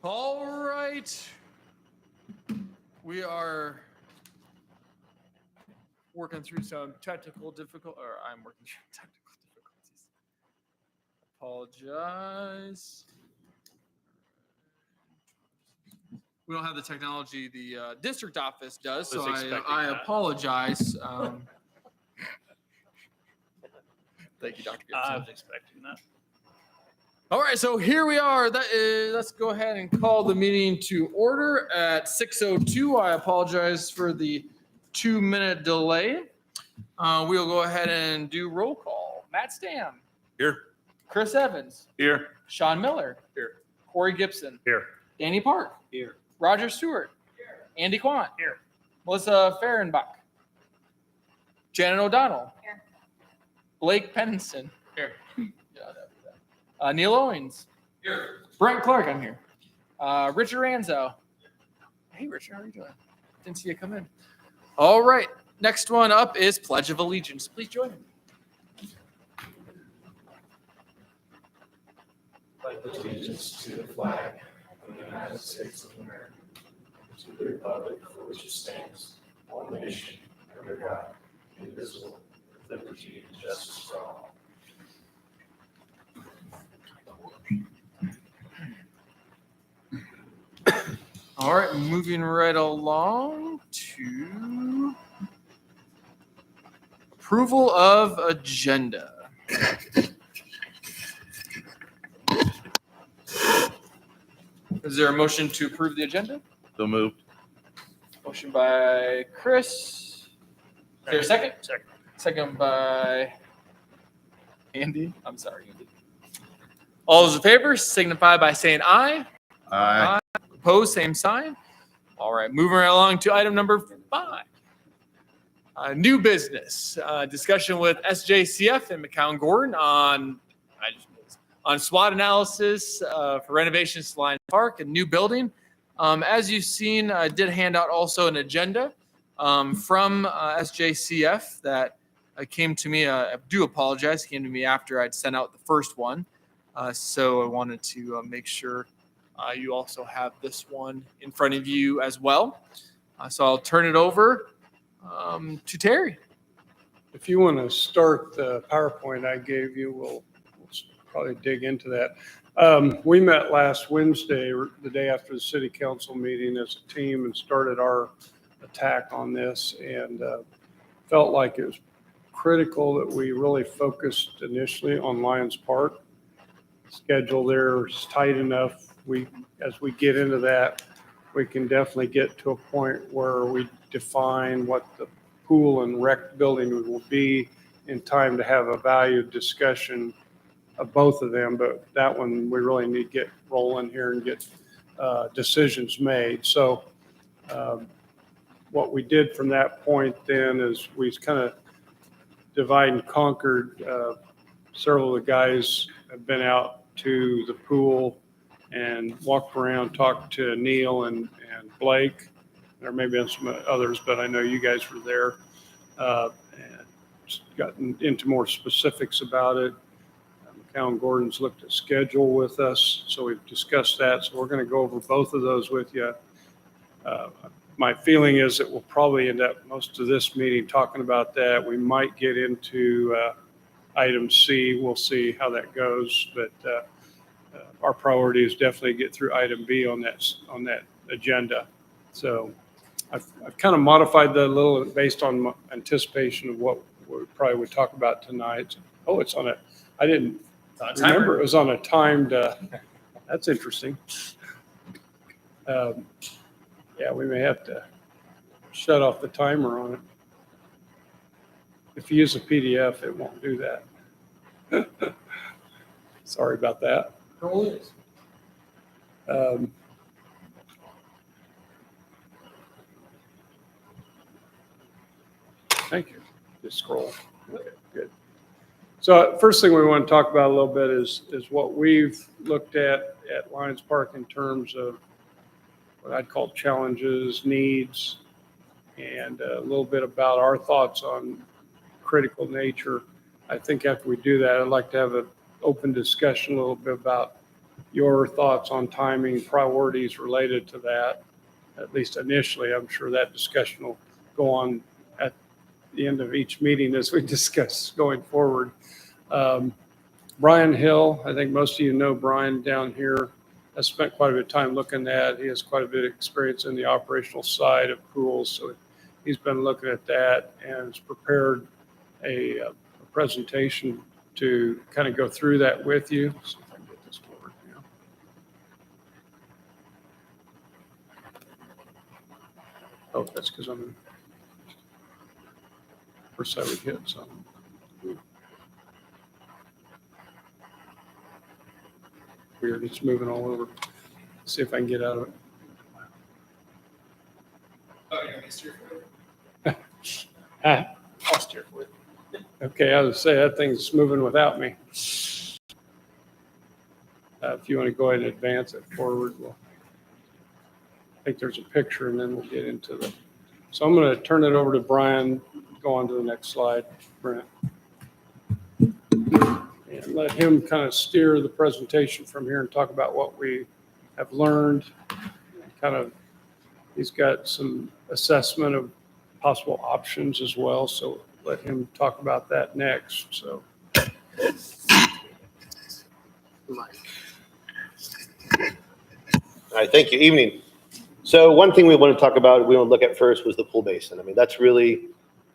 All right. We are working through some technical difficulties, or I'm working through technical difficulties. Apologize. We don't have the technology the district office does, so I apologize. Thank you, Dr. Gibson. I was expecting that. All right, so here we are. Let's go ahead and call the meeting to order at 6:02. I apologize for the 2-minute delay. We'll go ahead and do roll call. Matt Stam. Here. Chris Evans. Here. Sean Miller. Here. Corey Gibson. Here. Danny Park. Here. Roger Stewart. Here. Andy Quant. Here. Melissa Fehrenbach. Janet O'Donnell. Here. Blake Pennington. Here. Neil Owens. Here. Brent Clark, I'm here. Richard Ranzo. Hey, Richard, how are you doing? Didn't see you come in. All right. Next one up is Pledge of Allegiance. Please join me. Pledge allegiance to the flag of the United States of America, to the republic for which it stands, one nation, under God, indivisible, with liberty and justice for all. All right, moving right along to approval of agenda. Is there a motion to approve the agenda? So moved. Motion by Chris. Is there a second? Second. Second by Andy. I'm sorry, Andy. All those in favor signify by saying aye. Aye. Opposed, same sign. All right, moving right along to item number 5. New business. Discussion with SJCF and McCown Gordon on SWOT analysis for renovations to Lions Park and new building. As you've seen, I did hand out also an agenda from SJCF that came to me. I do apologize. Came to me after I'd sent out the first one. So I wanted to make sure you also have this one in front of you as well. So I'll turn it over to Terry. If you want to start the PowerPoint I gave you, we'll probably dig into that. We met last Wednesday, the day after the city council meeting as a team, and started our attack on this, and felt like it was critical that we really focused initially on Lions Park. Schedule there is tight enough. As we get into that, we can definitely get to a point where we define what the pool and rec building will be in time to have a valued discussion of both of them. But that one, we really need to get rolling here and get decisions made. So what we did from that point then is we kind of divide and conquered. Several of the guys have been out to the pool and walked around, talked to Neil and Blake. There may be some others, but I know you guys were there. And gotten into more specifics about it. McCown Gordon's looked at schedule with us, so we've discussed that. So we're going to go over both of those with you. My feeling is that we'll probably end up most of this meeting talking about that. We might get into item C. We'll see how that goes, but our priority is definitely get through item B on that agenda. So I've kind of modified that a little based on anticipation of what we probably would talk about tonight. Oh, it's on a, I didn't remember it was on a timed, that's interesting. Yeah, we may have to shut off the timer on it. If you use a PDF, it won't do that. Sorry about that. Thank you. Just scroll. Okay, good. So first thing we want to talk about a little bit is what we've looked at Lions Park in terms of what I'd call challenges, needs, and a little bit about our thoughts on critical nature. I think after we do that, I'd like to have an open discussion a little bit about your thoughts on timing, priorities related to that, at least initially. I'm sure that discussion will go on at the end of each meeting as we discuss going forward. Brian Hill, I think most of you know Brian down here. I spent quite a bit of time looking at. He has quite a bit of experience in the operational side of pools, so he's been looking at that and has prepared a presentation to kind of go through that with you. See if I can get this to work now. Oh, that's because I'm first I would hit something. Weird, it's moving all over. See if I can get out of it. Oh, you're gonna steer for it? Ah, I'll steer for it. okay, I would say that thing's moving without me. If you want to go ahead and advance it forward, I think there's a picture and then we'll get into the. So I'm going to turn it over to Brian. Go on to the next slide, Brent. And let him kind of steer the presentation from here and talk about what we have learned. Kind of, he's got some assessment of possible options as well. So let him talk about that next. So. Mike. All right, thank you. Evening. So one thing we want to talk about, we want to look at first was the pool basin. I mean, that's really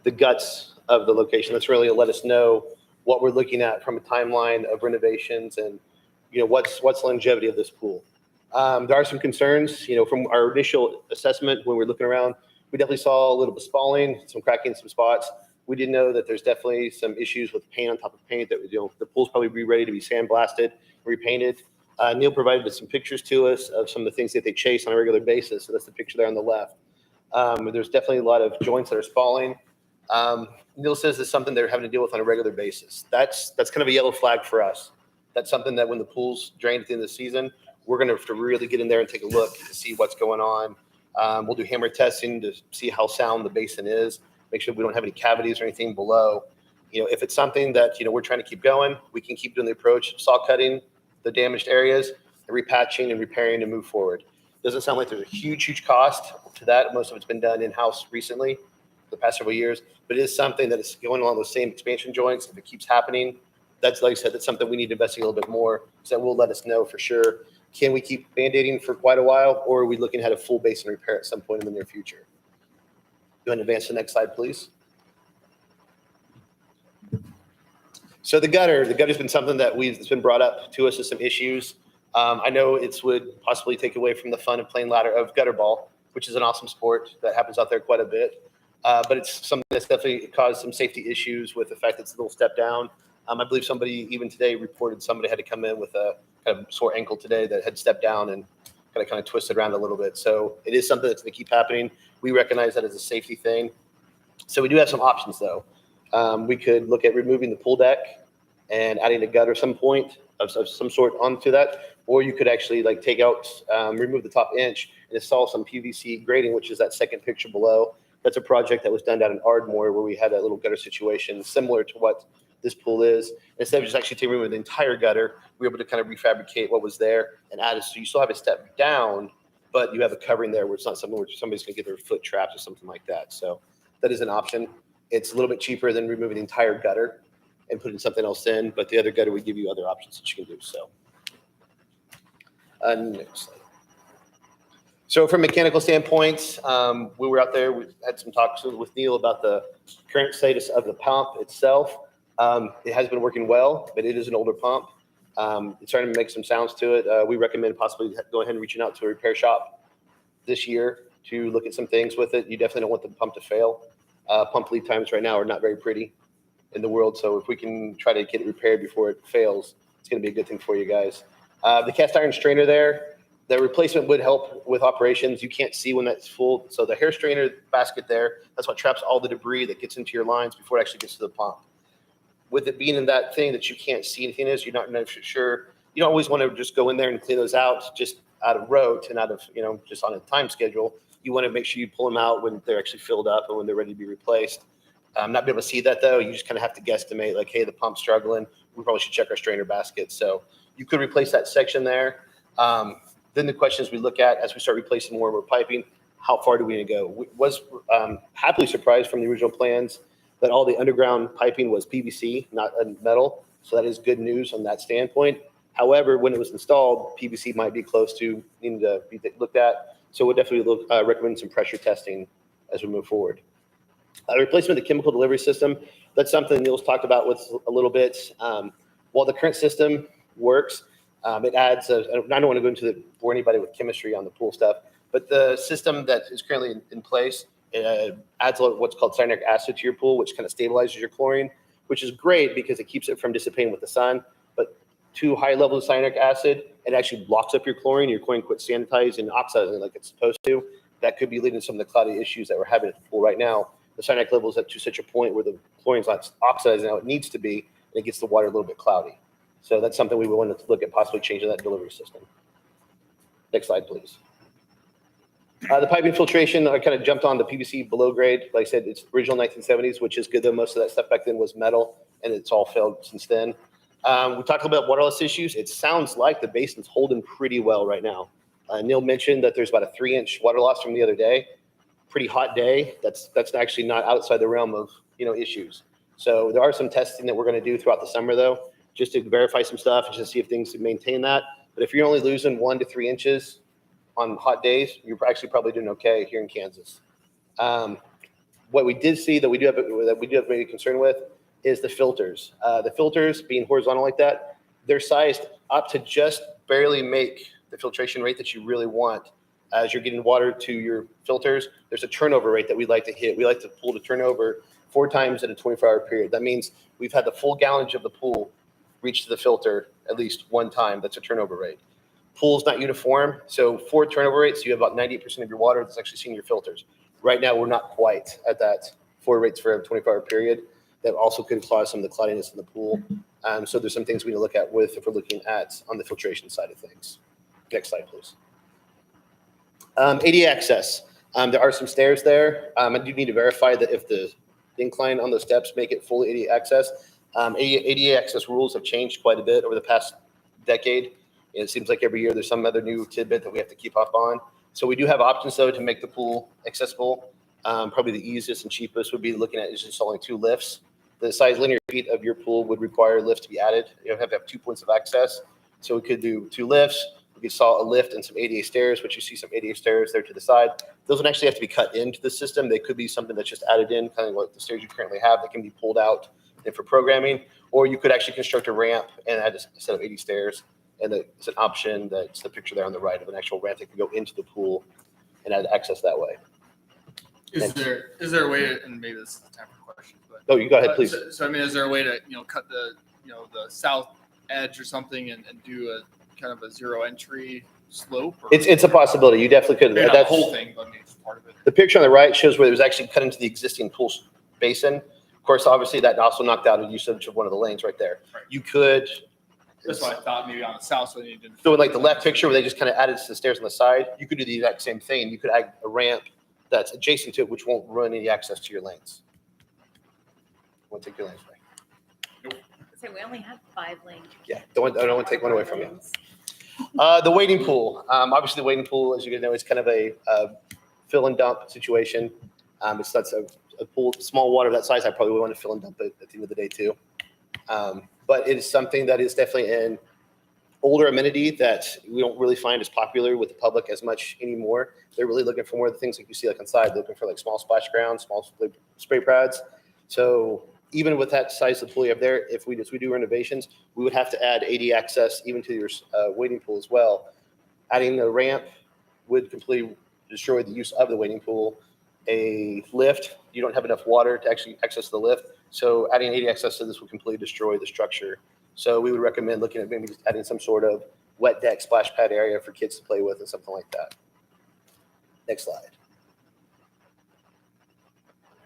the guts of the location. That's really let us know what we're looking at from a timeline of renovations and, you know, what's longevity of this pool. There are some concerns, you know, from our initial assessment when we're looking around, we definitely saw a little bit of spalling, some cracking in some spots. We did know that there's definitely some issues with paint on top of paint that, you know, the pool's probably be ready to be sandblasted, repainted. Neil provided some pictures to us of some of the things that they chase on a regular basis. So that's the picture there on the left. There's definitely a lot of joints that are spalling. Neil says it's something they're having to deal with on a regular basis. That's kind of a yellow flag for us. That's something that when the pool's drained at the end of the season, we're going to have to really get in there and take a look to see what's going on. We'll do hammer testing to see how sound the basin is, make sure we don't have any cavities or anything below. You know, if it's something that, you know, we're trying to keep going, we can keep doing the approach, saw cutting the damaged areas, and repatching and repairing and move forward. Doesn't sound like there's a huge cost to that. Most of it's been done in-house recently, the past several years, but it is something that is going along those same expansion joints. If it keeps happening, that's, like I said, that's something we need to investigate a little bit more. So that will let us know for sure. Can we keep band-aiding for quite a while, or are we looking at a full basin repair at some point in the near future? Go ahead and advance to the next slide, please. So the gutter's been something that it's been brought up to us as some issues. I know it would possibly take away from the fun of playing gutter ball, which is an awesome sport that happens out there quite a bit. But it's something that's definitely caused some safety issues with the fact that it's a little step down. I believe somebody even today reported somebody had to come in with a kind of sore ankle today that had stepped down and kind of twisted around a little bit. So it is something that's going to keep happening. We recognize that as a safety thing. So we do have some options though. We could look at removing the pool deck and adding a gutter some point of some sort onto that, or you could actually like take out, remove the top inch and install some PVC grating, which is that second picture below. That's a project that was done down in Ardmore where we had that little gutter situation similar to what this pool is. Instead of just actually removing the entire gutter, we were able to kind of refabricate what was there and add it. So you still have a step down, but you have a covering there where it's not something where somebody's going to get their foot trapped or something like that. So that is an option. It's a little bit cheaper than removing the entire gutter and putting something else in, but the other gutter would give you other options that you can do. So next slide. So from a mechanical standpoint, we were out there, we had some talks with Neil about the current status of the pump itself. It has been working well, but it is an older pump. It's starting to make some sounds to it. We recommend possibly go ahead and reaching out to a repair shop this year to look at some things with it. You definitely don't want the pump to fail. Pump lead times right now are not very pretty in the world. So if we can try to get it repaired before it fails, it's going to be a good thing for you guys. The cast iron strainer there, the replacement would help with operations. You can't see when that's full. So the hair strainer basket there, that's what traps all the debris that gets into your lines before it actually gets to the pump. With it being in that thing that you can't see anything is, you're not sure. You don't always want to just go in there and clean those out just out of rote and out of, you know, just on a time schedule. You want to make sure you pull them out when they're actually filled up and when they're ready to be replaced. Not be able to see that though. You just kind of have to guesstimate like, hey, the pump's struggling. We probably should check our strainer basket. So you could replace that section there. Then the questions we look at as we start replacing more and more piping, how far do we need to go? We was happily surprised from the original plans that all the underground piping was PVC, not metal. So that is good news on that standpoint. However, when it was installed, PVC might be close to needing to be looked at. So we'll definitely recommend some pressure testing as we move forward. Replacement of the chemical delivery system, that's something Neil's talked about with a little bit. While the current system works, it adds, I don't want to go into the, for anybody with chemistry on the pool stuff, but the system that is currently in place adds what's called cyanuric acid to your pool, which kind of stabilizes your chlorine, which is great because it keeps it from dissipating with the sun. But too high levels of cyanuric acid, it actually blocks up your chlorine. Your chlorine quits sanitizing and oxidizing like it's supposed to. That could be leading to some of the cloudy issues that we're having at the pool right now. The cyanuric level is up to such a point where the chlorine's not oxidizing how it needs to be, and it gets the water a little bit cloudy. So that's something we want to look at possibly changing that delivery system. Next slide, please. The piping filtration, I kind of jumped on the PVC below grade. Like I said, it's original 1970s, which is good, though most of that stuff back then was metal, and it's all failed since then. We talked about water loss issues. It sounds like the basin's holding pretty well right now. Neil mentioned that there's about a 3-inch water loss from the other day. Pretty hot day. That's actually not outside the realm of issues. So there are some testing that we're going to do throughout the summer, though, just to verify some stuff and just see if things maintain that. But if you're only losing 1 to 3 inches on hot days, you're actually probably doing okay here in Kansas. What we did see that we do have maybe concern with is the filters. The filters being horizontal like that, they're sized up to just barely make the filtration rate that you really want. As you're getting water to your filters, there's a turnover rate that we like to hit. We like to pull the turnover 4 times in a 24-hour period. That means we've had the full gallonage of the pool reach to the filter at least 1 time. That's a turnover rate. Pool's not uniform, so 4 turnover rates, you have about 98% of your water that's actually seen in your filters. Right now, we're not quite at that 4 rates for a 24-hour period. That also could cause some of the cloudiness in the pool. So there's some things we need to look at if we're looking at on the filtration side of things. Next slide, please. ADA access. There are some stairs there. I do need to verify that if the incline on the steps make it fully ADA access. ADA access rules have changed quite a bit over the past decade. And it seems like every year there's some other new tidbit that we have to keep up on. So we do have options, though, to make the pool accessible. Probably the easiest and cheapest would be looking at just installing 2 lifts. The size linear feet of your pool would require a lift to be added. You have to have 2 points of access. So we could do 2 lifts. We could install a lift and some ADA stairs, which you see some ADA stairs there to the side. Those would actually have to be cut into the system. They could be something that's just added in, kind of like the stairs you currently have that can be pulled out for programming. Or you could actually construct a ramp and add a set of 80 stairs. And it's an option. That's the picture there on the right of an actual ramp that can go into the pool and add access that way. Is there a way to, and maybe this is the time for questions, but Oh, you go ahead, please. So I mean, is there a way to cut the the south edge or something and do a kind of a 0 entry slope? Or It's a possibility. You definitely could. maybe not the whole thing, but maybe it's part of it. The picture on the right shows where it was actually cut into the existing pool basin. Of course, obviously that also knocked out a usage of one of the lanes right there. Right. You could. That's why I thought maybe on the south, so you didn't. So in like the left picture where they just kind of added to the stairs on the side, you could do the exact same thing. You could add a ramp that's adjacent to it, which won't ruin any access to your lanes. Won't take your lanes away. So we only have 5 lanes. Yeah, I don't want to take one away from you. The wading pool. Obviously, the wading pool, as you guys know, is kind of a fill and dump situation. It's that's a pool, small water that size. I probably would want to fill and dump it at the end of the day too. But it is something that is definitely an older amenity that we don't really find as popular with the public as much anymore. They're really looking for more of the things like you see like inside. They're looking for like small splash grounds, small spray pads. So even with that size of the pool you have there, if we do renovations, we would have to add AD access even to your wading pool as well. Adding a ramp would completely destroy the use of the wading pool. A lift, you don't have enough water to actually access the lift. So adding AD access to this would completely destroy the structure. So we would recommend looking at maybe just adding some sort of wet deck splash pad area for kids to play with and something like that. Next slide.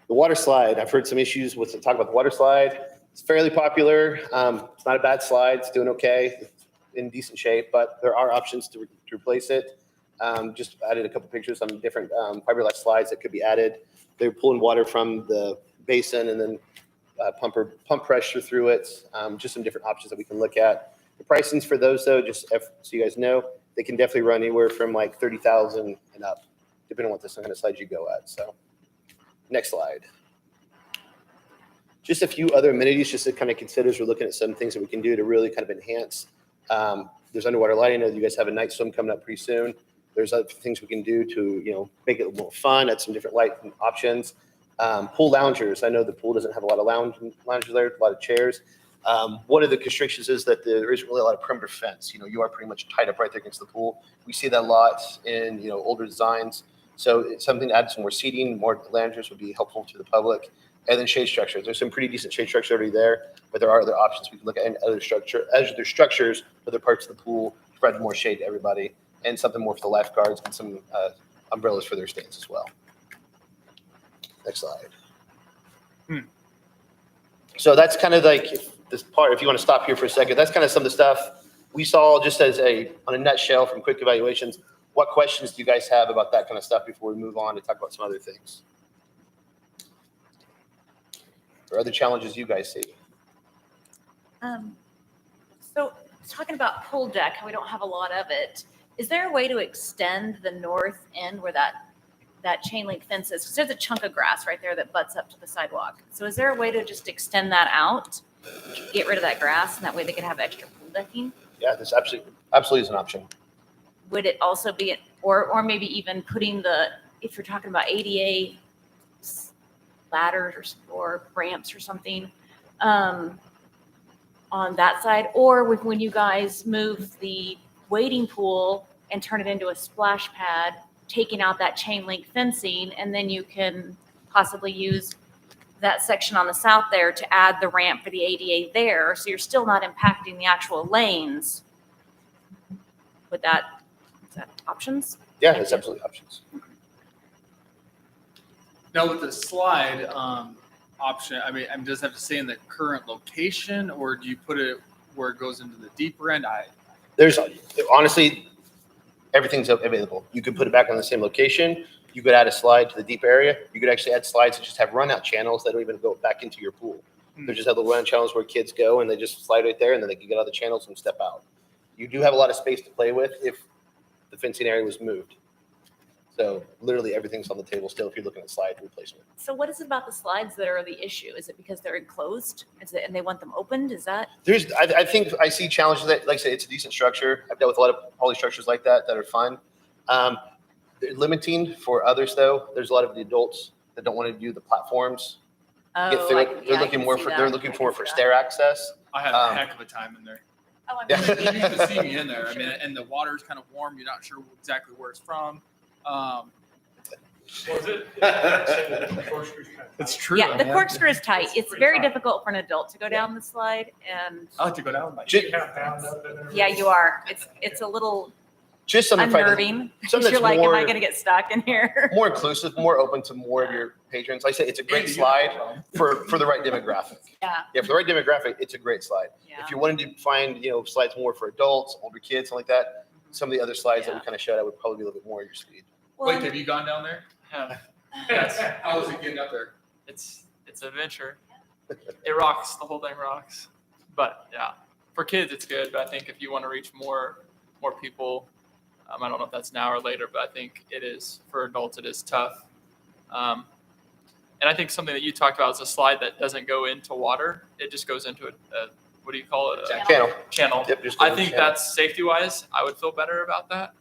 The water slide. I've heard some issues with talk about the water slide. It's fairly popular. It's not a bad slide. It's doing okay. It's in decent shape, but there are options to replace it. Just added a couple pictures, some different fiberglass slides that could be added. They're pulling water from the basin and then pump pressure through it. Just some different options that we can look at. The pricings for those, though, just so you guys know, they can definitely run anywhere from like 30,000 and up, depending on what this kind of size you go at. So next slide. Just a few other amenities just to kind of consider as we're looking at some things that we can do to really kind of enhance. There's underwater lighting. I know you guys have a night swim coming up pretty soon. There's other things we can do to, make it a little fun, add some different light options. Pool loungers. I know the pool doesn't have a lot of loungers there, a lot of chairs. One of the constrictions is that there isn't really a lot of perimeter fence. You are pretty much tied up right there against the pool. We see that a lot in, older designs. So it's something to add some more seating, more loungers would be helpful to the public. And then shade structures. There's some pretty decent shade structure already there, but there are other options we can look at in other structures, other parts of the pool, to provide more shade to everybody, and something more for the lifeguards and some umbrellas for their stands as well. Next slide. So that's kind of like this part. If you want to stop here for a second, that's kind of some of the stuff we saw just as on a nutshell from quick evaluations. What questions do you guys have about that kind of stuff before we move on to talk about some other things? Or other challenges you guys see? So talking about pool deck, how we don't have a lot of it, is there a way to extend the north end where that chain link fence is? Because there's a chunk of grass right there that butts up to the sidewalk. So is there a way to just extend that out, get rid of that grass, and that way they could have extra pool decking? Yeah, this absolutely is an option. Would it also be, or maybe even putting if you're talking about ADA ladders or ramps or something on that side, or when you guys move the wading pool and turn it into a splash pad, taking out that chain link fencing, and then you can possibly use that section on the south there to add the ramp for the ADA there, so you're still not impacting the actual lanes. Is that options? Yeah, that's absolutely options. Now with the slide option, does it have to stay in the current location, or do you put it where it goes into the deeper end? There's honestly, everything's available. You could put it back on the same location. You could add a slide to the deep area. You could actually add slides that just have run out channels that don't even go back into your pool. They just have the run channels where kids go and they just slide right there, and then they can get out the channels and step out. You do have a lot of space to play with if the fencing area was moved. So literally everything's on the table still if you're looking at slide replacement. So what is it about the slides that are the issue? Is it because they're enclosed? And they want them opened? Is that? I think I see challenges that, like I said, it's a decent structure. I've dealt with a lot of poly structures like that are fun. They're limiting for others though. There's a lot of the adults that don't want to do the platforms. Get through it. They're looking more for stair access. I had a heck of a time in there. Oh, I'm Yeah. sorry. You need to see me in there. And the water's kind of warm. You're not sure exactly where it's from. Was it? It's true. Yeah, the corkscrew is tight. It's very difficult for an adult to go down the slide, and I like to go down. yeah, you are. It's a little Just something unnerving. something You're that's like, am I more- going to get stuck in here? more inclusive, more open to more of your patrons. Like I said, it's a great slide for the right demographic. Yeah, Yeah, for the right demographic, it's a great slide. yeah. If you wanted to find, slides more for adults, older kids, something like that, some of the other slides that we Yeah. kind of showed, I would probably be a little bit more at your speed. Well, Wait, have you gone down there? Yes, How was it getting up there? it's an adventure. It rocks. The whole thing rocks. But yeah, for kids it's good. But I think if you want to reach more people, I don't know if that's now or later, but I think it is for adults. It is tough. And I think something that you talked about is a slide that doesn't go into water. It just goes into a what do you call it? Channel. Channel. Yep, just I go think channel. that's safety wise. I would feel better about that,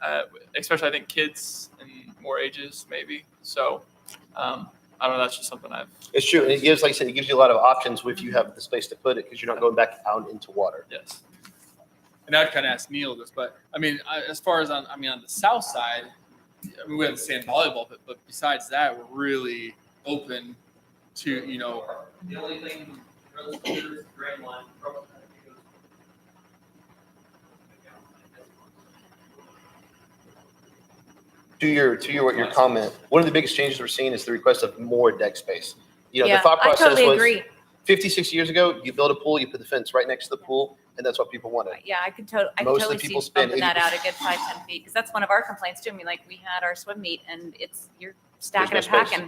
especially I think kids and more ages maybe. So I don't know. That's just something I've. It's true. And it gives, like I said, it gives you a lot of options if you have the space to put it because you're not going back out into water. Yes. And I'd kind of ask Neil this, but as far as on the south side, we have the sand volleyball, but besides that, we're really open to, The only thing really clear is the drain line. To your comment, one of the biggest changes we're seeing is the request of more deck space. The Yeah, thought I process totally was agree. 50, 60 years ago, you build a pool, you put the fence right next to the pool, and that's what people wanted. Yeah, I could Most of the totally people see spend bumping that 80%. out a good 5-10 feet, because that's one of our complaints too. We had our swim meet and you're stacking There's and no space.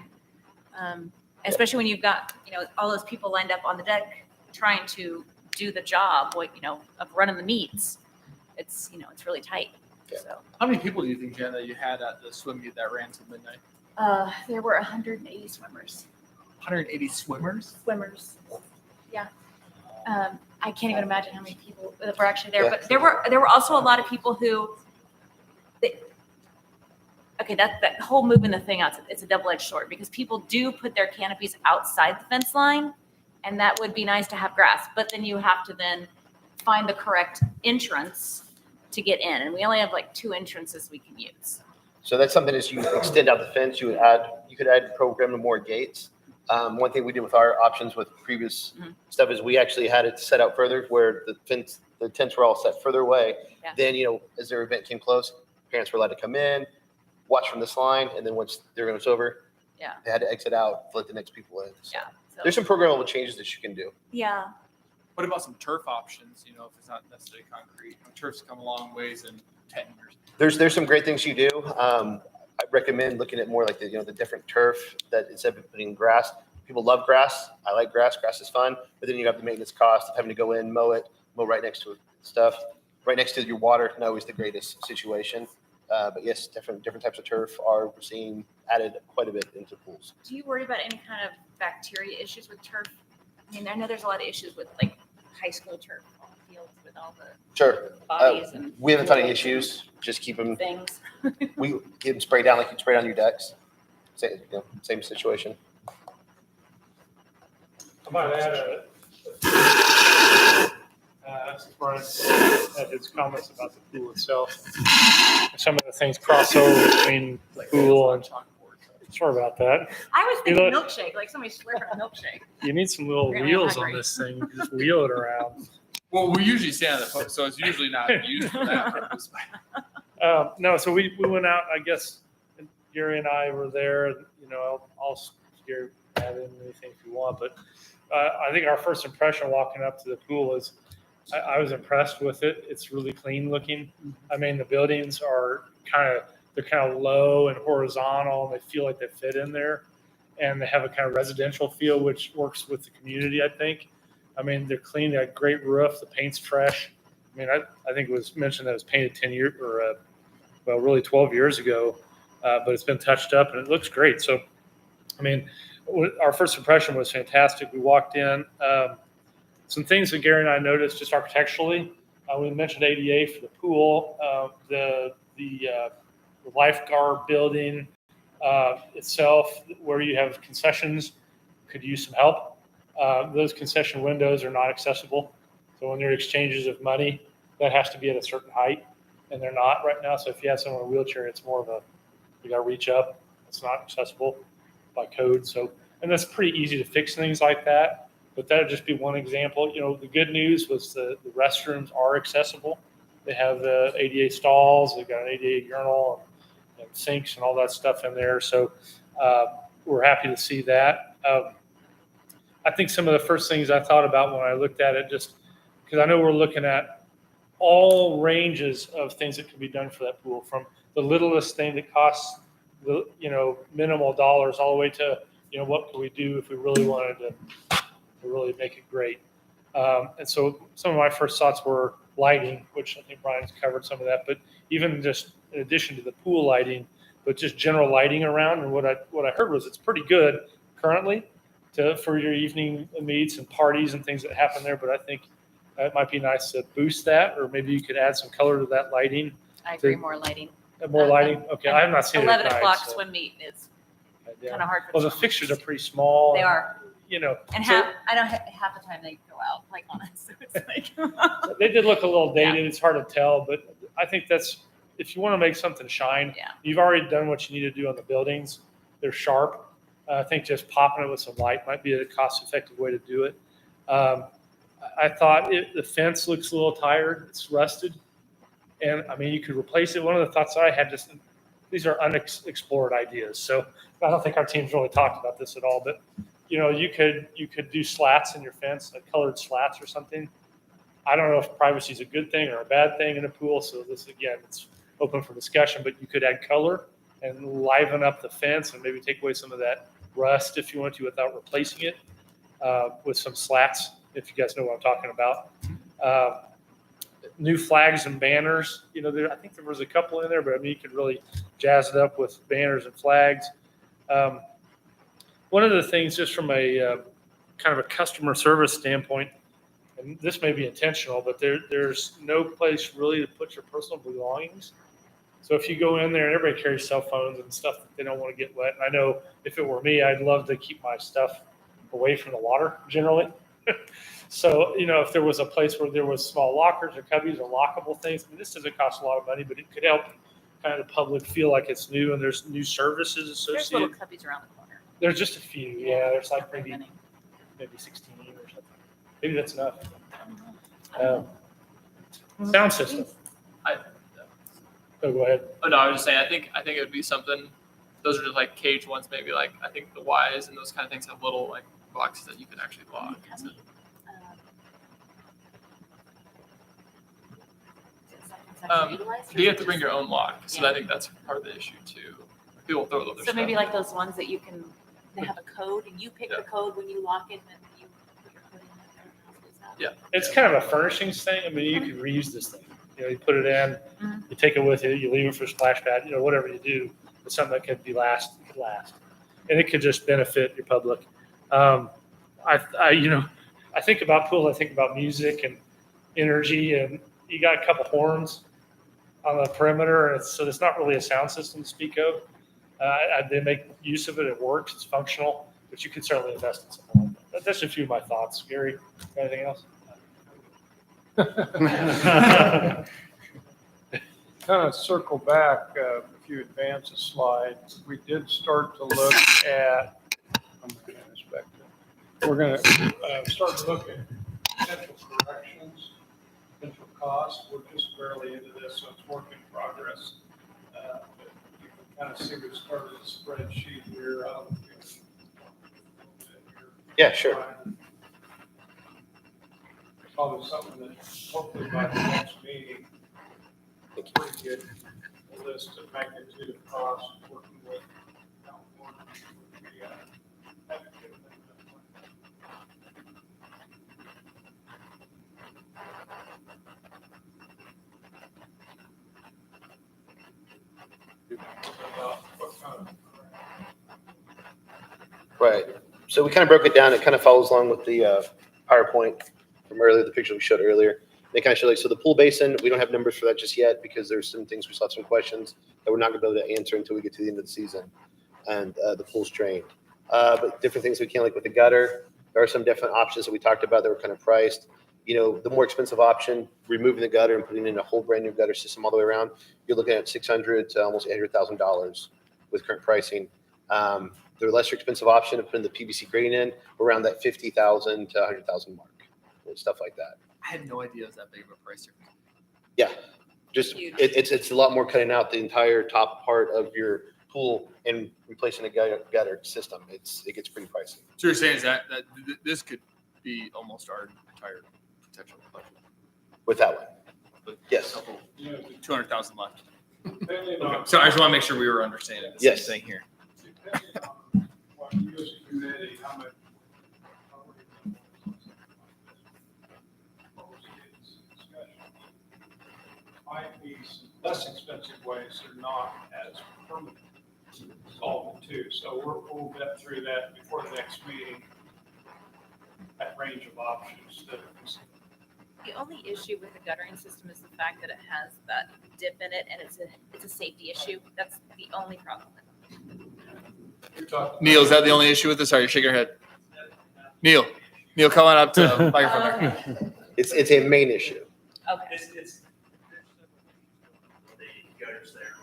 packing. Especially when you've got, all those people lined up on the deck trying to do the job, of running the meets. It's really tight. So, How many people do you think, Jen, that you had at the swim meet that ran till midnight? there were 180 swimmers. 180 swimmers? Yeah. I can't even imagine how many people were actually there, Yeah. but there were also a lot of people who, okay, that whole moving the thing out, it's a double-edged sword because people do put their canopies outside the fence line, and that would be nice to have grass, but then you have to then find the correct entrance to get in, and we only have like 2 entrances we can use. So that's something as you extend out the fence, you could add program more gates. One thing we did with our options with previous stuff is we actually had it set out further where the tents were all set further away. Yeah. Then, as their event came close, parents were allowed to come in, watch from this line, and then once their event was over, Yeah. they had to exit out, let the next people in. So Yeah. So, there's some programmable changes that you can do. yeah. What about some turf options, if it's not necessarily concrete? Turf's come a long ways in 10 years. There's some great things you do. I recommend looking at more like the different turf that instead of putting grass. People love grass. I like grass. Grass is fun, but then you have the maintenance cost of having to go in, mow right next to it, stuff, right next to your water. Not always the greatest situation, but yes, different types of turf are seeing added quite a bit into pools. Do you worry about any kind of bacteria issues with turf? I mean, I know there's a lot of issues with like high school turf on the fields with all the Sure. bodies and We haven't found any issues. Just keep them. things. We get them sprayed down like you spray down your decks. Same situation. I might add Brian had his comments about the pool itself. Some of the things cross over between the pool and, sorry about that. I was thinking You milkshake, like somebody slurping a milkshake. You need some little Really wheels on hungry. this thing. You just wheel it around. Well, we usually stand on the post, so it's usually not used for that purpose. No, so we went out, I guess, and Gary and I were there, I'll Gary add in anything if you want, but I think our first impression walking up to the pool is I was impressed with it. It's really clean looking. I mean, the buildings are they're kind of low and horizontal, and they feel like they fit in there, and they have a kind of residential feel, which works with the community, I think. I mean, they're clean. They got great roof. The paint's fresh. I mean, I think it was mentioned that it was painted 10 years or, really 12 years ago, but it's been touched up and it looks great. So, I mean, our first impression was fantastic. We walked in. Some things that Gary and I noticed just architecturally. We mentioned ADA for the pool, the lifeguard building itself, where you have concessions, could use some help. Those concession windows are not accessible. So when there are exchanges of money, that has to be at a certain height, and they're not right now. So if you have someone in a wheelchair, it's more of you got to reach up. It's not accessible by code. So, and that's pretty easy to fix things like that. But that would just be one example. The good news was the restrooms are accessible. They have the ADA stalls. They've got an ADA urinal and sinks and all that stuff in there. So we're happy to see that. I think some of the first things I thought about when I looked at it, just because I know we're looking at all ranges of things that can be done for that pool, from the littlest thing that costs minimal dollars all the way to what can we do if we really wanted to really make it great. And so some of my first thoughts were lighting, which I think Brian's covered some of that, but even just in addition to the pool lighting, but just general lighting around. And what I heard was it's pretty good currently for your evening meets and parties and things that happen there. But I think it might be nice to boost that, or maybe you could add some color to that lighting. I agree, more lighting. More lighting? Okay, I have not seen it at 11 night. o'clock so, swim meet is yeah. kind of hard for Well, the some. fixtures are pretty small. They are. And so I know half the time they go out like on us. So it's like. they did look a little dated. It's hard to tell, but I think if you want to make something shine, Yeah. you've already done what you need to do on the buildings. They're sharp. I think just popping it with some light might be a cost-effective way to do it. I thought the fence looks a little tired. It's rusted. And I mean, you could replace it. One of the thoughts I had, these are unexplored ideas. So I don't think our team's really talked about this at all, but you could do slats in your fence, like colored slats or something. I don't know if privacy is a good thing or a bad thing in a pool. So this, again, it's open for discussion, but you could add color and liven up the fence and maybe take away some of that rust if you want to without replacing it with some slats, if you guys know what I'm talking about. new flags and banners. You know, I think there was a couple in there, but I mean, you could really jazz it up with banners and flags. One of the things, just from a kind of a customer service standpoint, and this may be intentional, but there's no place really to put your personal belongings. So if you go in there, and everybody carries cell phones and stuff that they don't want to get wet. And I know if it were me, I'd love to keep my stuff away from the water generally. So, you know, if there was a place where there was small lockers or cubbies or lockable things, and this doesn't cost a lot of money, but it could help kind of the public feel like it's new and there's new services There's little associated. cubbies around the corner. There's just a few. Yeah, there's like Very maybe many. 16 or something. Maybe that's enough. Sound system. Oh, go ahead. Oh no, I was just saying. I think it would be something. Those are just like cage ones, maybe. Like I think the Ys and those kind of things have little like boxes that you can actually lock. Cubby. Do you have to bring your own lock? So I think that's part of the issue too. People throw their So stuff. maybe like those ones that you can, they have a code and you pick the code when you lock it and you put your code in there. Yeah. It's kind of a furnishings thing. I mean, you can reuse this thing. You know, you put it in, you take it with you, you leave it for a splash pad, you know, whatever you do. It's something that could last. And it could just benefit your public. You know, I think about pools, I think about music and energy, and you got a couple horns on the perimeter, and so it's not really a sound system to speak of. They make use of it, it works, it's functional, but you could certainly invest in something like that. That's just a few of my thoughts. Gary, anything else? Kind of circle back, if you advance a slide, we did start to look at, I'm going to inspect it. We're going to start to look at potential corrections, potential costs. We're just barely into this, so it's work in progress. But you can kind of see we started a spreadsheet here. Yeah, sure. Probably something that hopefully by the next meeting, it's pretty good list of magnitude of costs working with California. Right. So we kind of broke it down. It kind of follows along with the PowerPoint from earlier, the picture we showed earlier. They kind of show like, so the pool basin, we don't have numbers for that just yet because there's some things, we still have some questions that we're not gonna be able to answer until we get to the end of the season and the pool's drained. But different things we can, like with the gutter, there are some definite options that we talked about that were kind of priced. You know, the more expensive option, removing the gutter and putting in a whole brand new gutter system all the way around, you're looking at $600,000 to almost $800,000 with current pricing. The lesser expensive option of putting the PVC grating in around that $50,000 to $100,000 mark, and stuff like that. I had no idea it was that big of a price difference. Yeah, just it's a lot more cutting out the entire top part of your pool and replacing a gutter system. It gets pretty pricey. So you're saying is that this could be almost our entire potential budget With that one, with yes. 200,000 left. Okay. So I just want to make sure we were understanding the Yes. same thing here. Depending on what you as a committee, how much. Might be some less expensive ways that are not as permanent to solve it too. So we'll get through that before the next meeting. That range of options that. The only issue with the guttering system is the fact that it has that dip in it and it's a safety issue. That's the only problem with it. Neil, is that the only issue with this? Sorry, you're shaking your head. Neil, come on up to the microphone there. It's a main issue. Okay. It's the gutters there.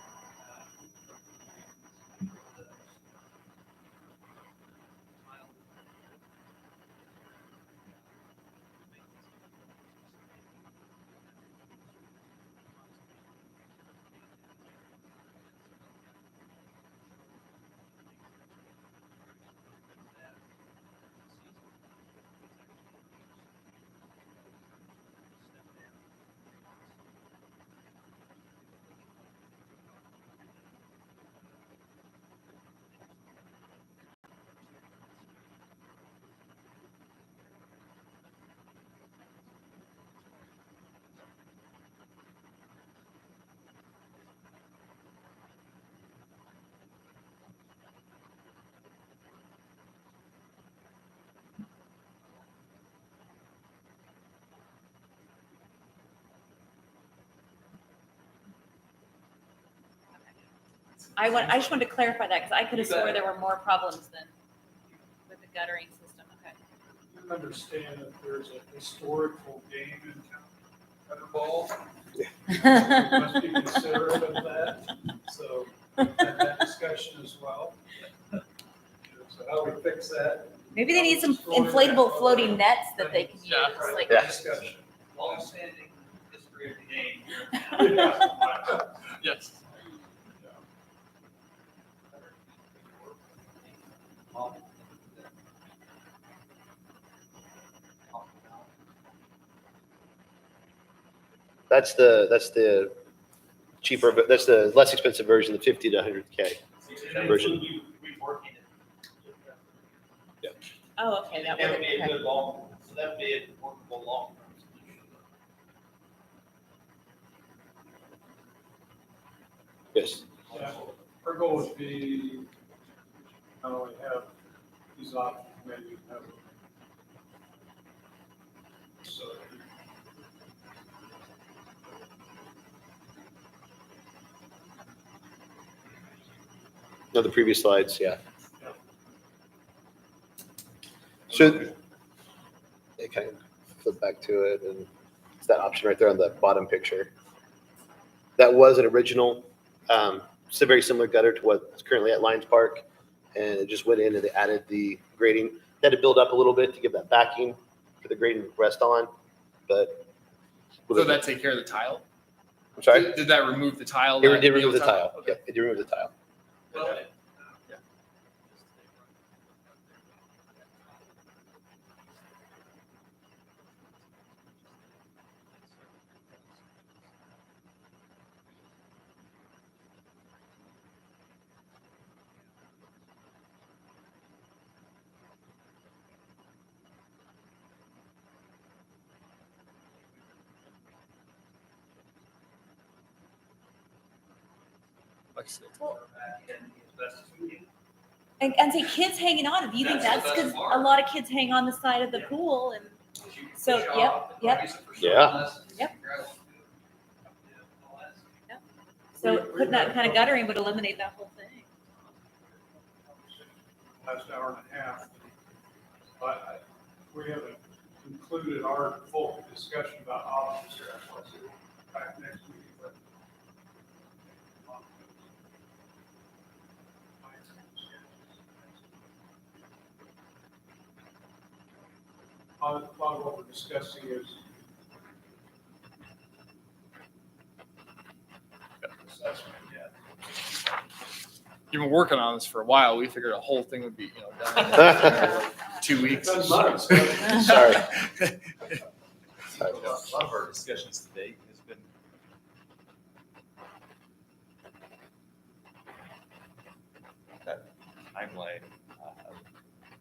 I just wanted to clarify that because I could have You bet. swore there were more problems than with the guttering system. Okay. You understand that there's a historical game in town, gutter ball. We must be considerate of that, so we've had that discussion as well. So how we fix that? Maybe they need some inflatable floating nets that they can use. Yeah. Like, Yeah. Discussion. Long-standing history of the game. Yes. That's the cheaper, but that's the less expensive version, the 50 to 100K. Version. oh, okay, that That would would be a okay. good long, so that would be a workable long-term solution. Yes. Yeah, our goal would be not only have these options, maybe have. So. No, the previous slides, yeah. So, they kind of flip back to it, and it's that option right there on the bottom picture. That was an original, it's a very similar gutter to what's currently at Lions Park, and it just went in and they added the grading. They had to build up a little bit to give that backing for the grading to rest on, but. So that take care of the tile? I'm sorry? Did that remove the tile? It that- did remove the tile. Okay. Yeah, it did remove the tile. Well, Like I said, back in as best as we can. And say kids hanging on. Do you think That's that's the because best part. a lot of kids hang on the side of the Yeah. pool and Because you can So, push yep, off, yep. use it for Yeah. swimming lessons, Yep. gravel field, all that. so putting that kind of guttering would eliminate that whole thing. Last hour and a half. But we haven't concluded our full discussion about options here. Let's see, back next week. but- A lot of what we're discussing is assessment, yeah. You've been working on this for a while. We figured a whole thing would be, done in like 2 weeks. Done months. Sorry. A lot of our discussions today has been that timeline,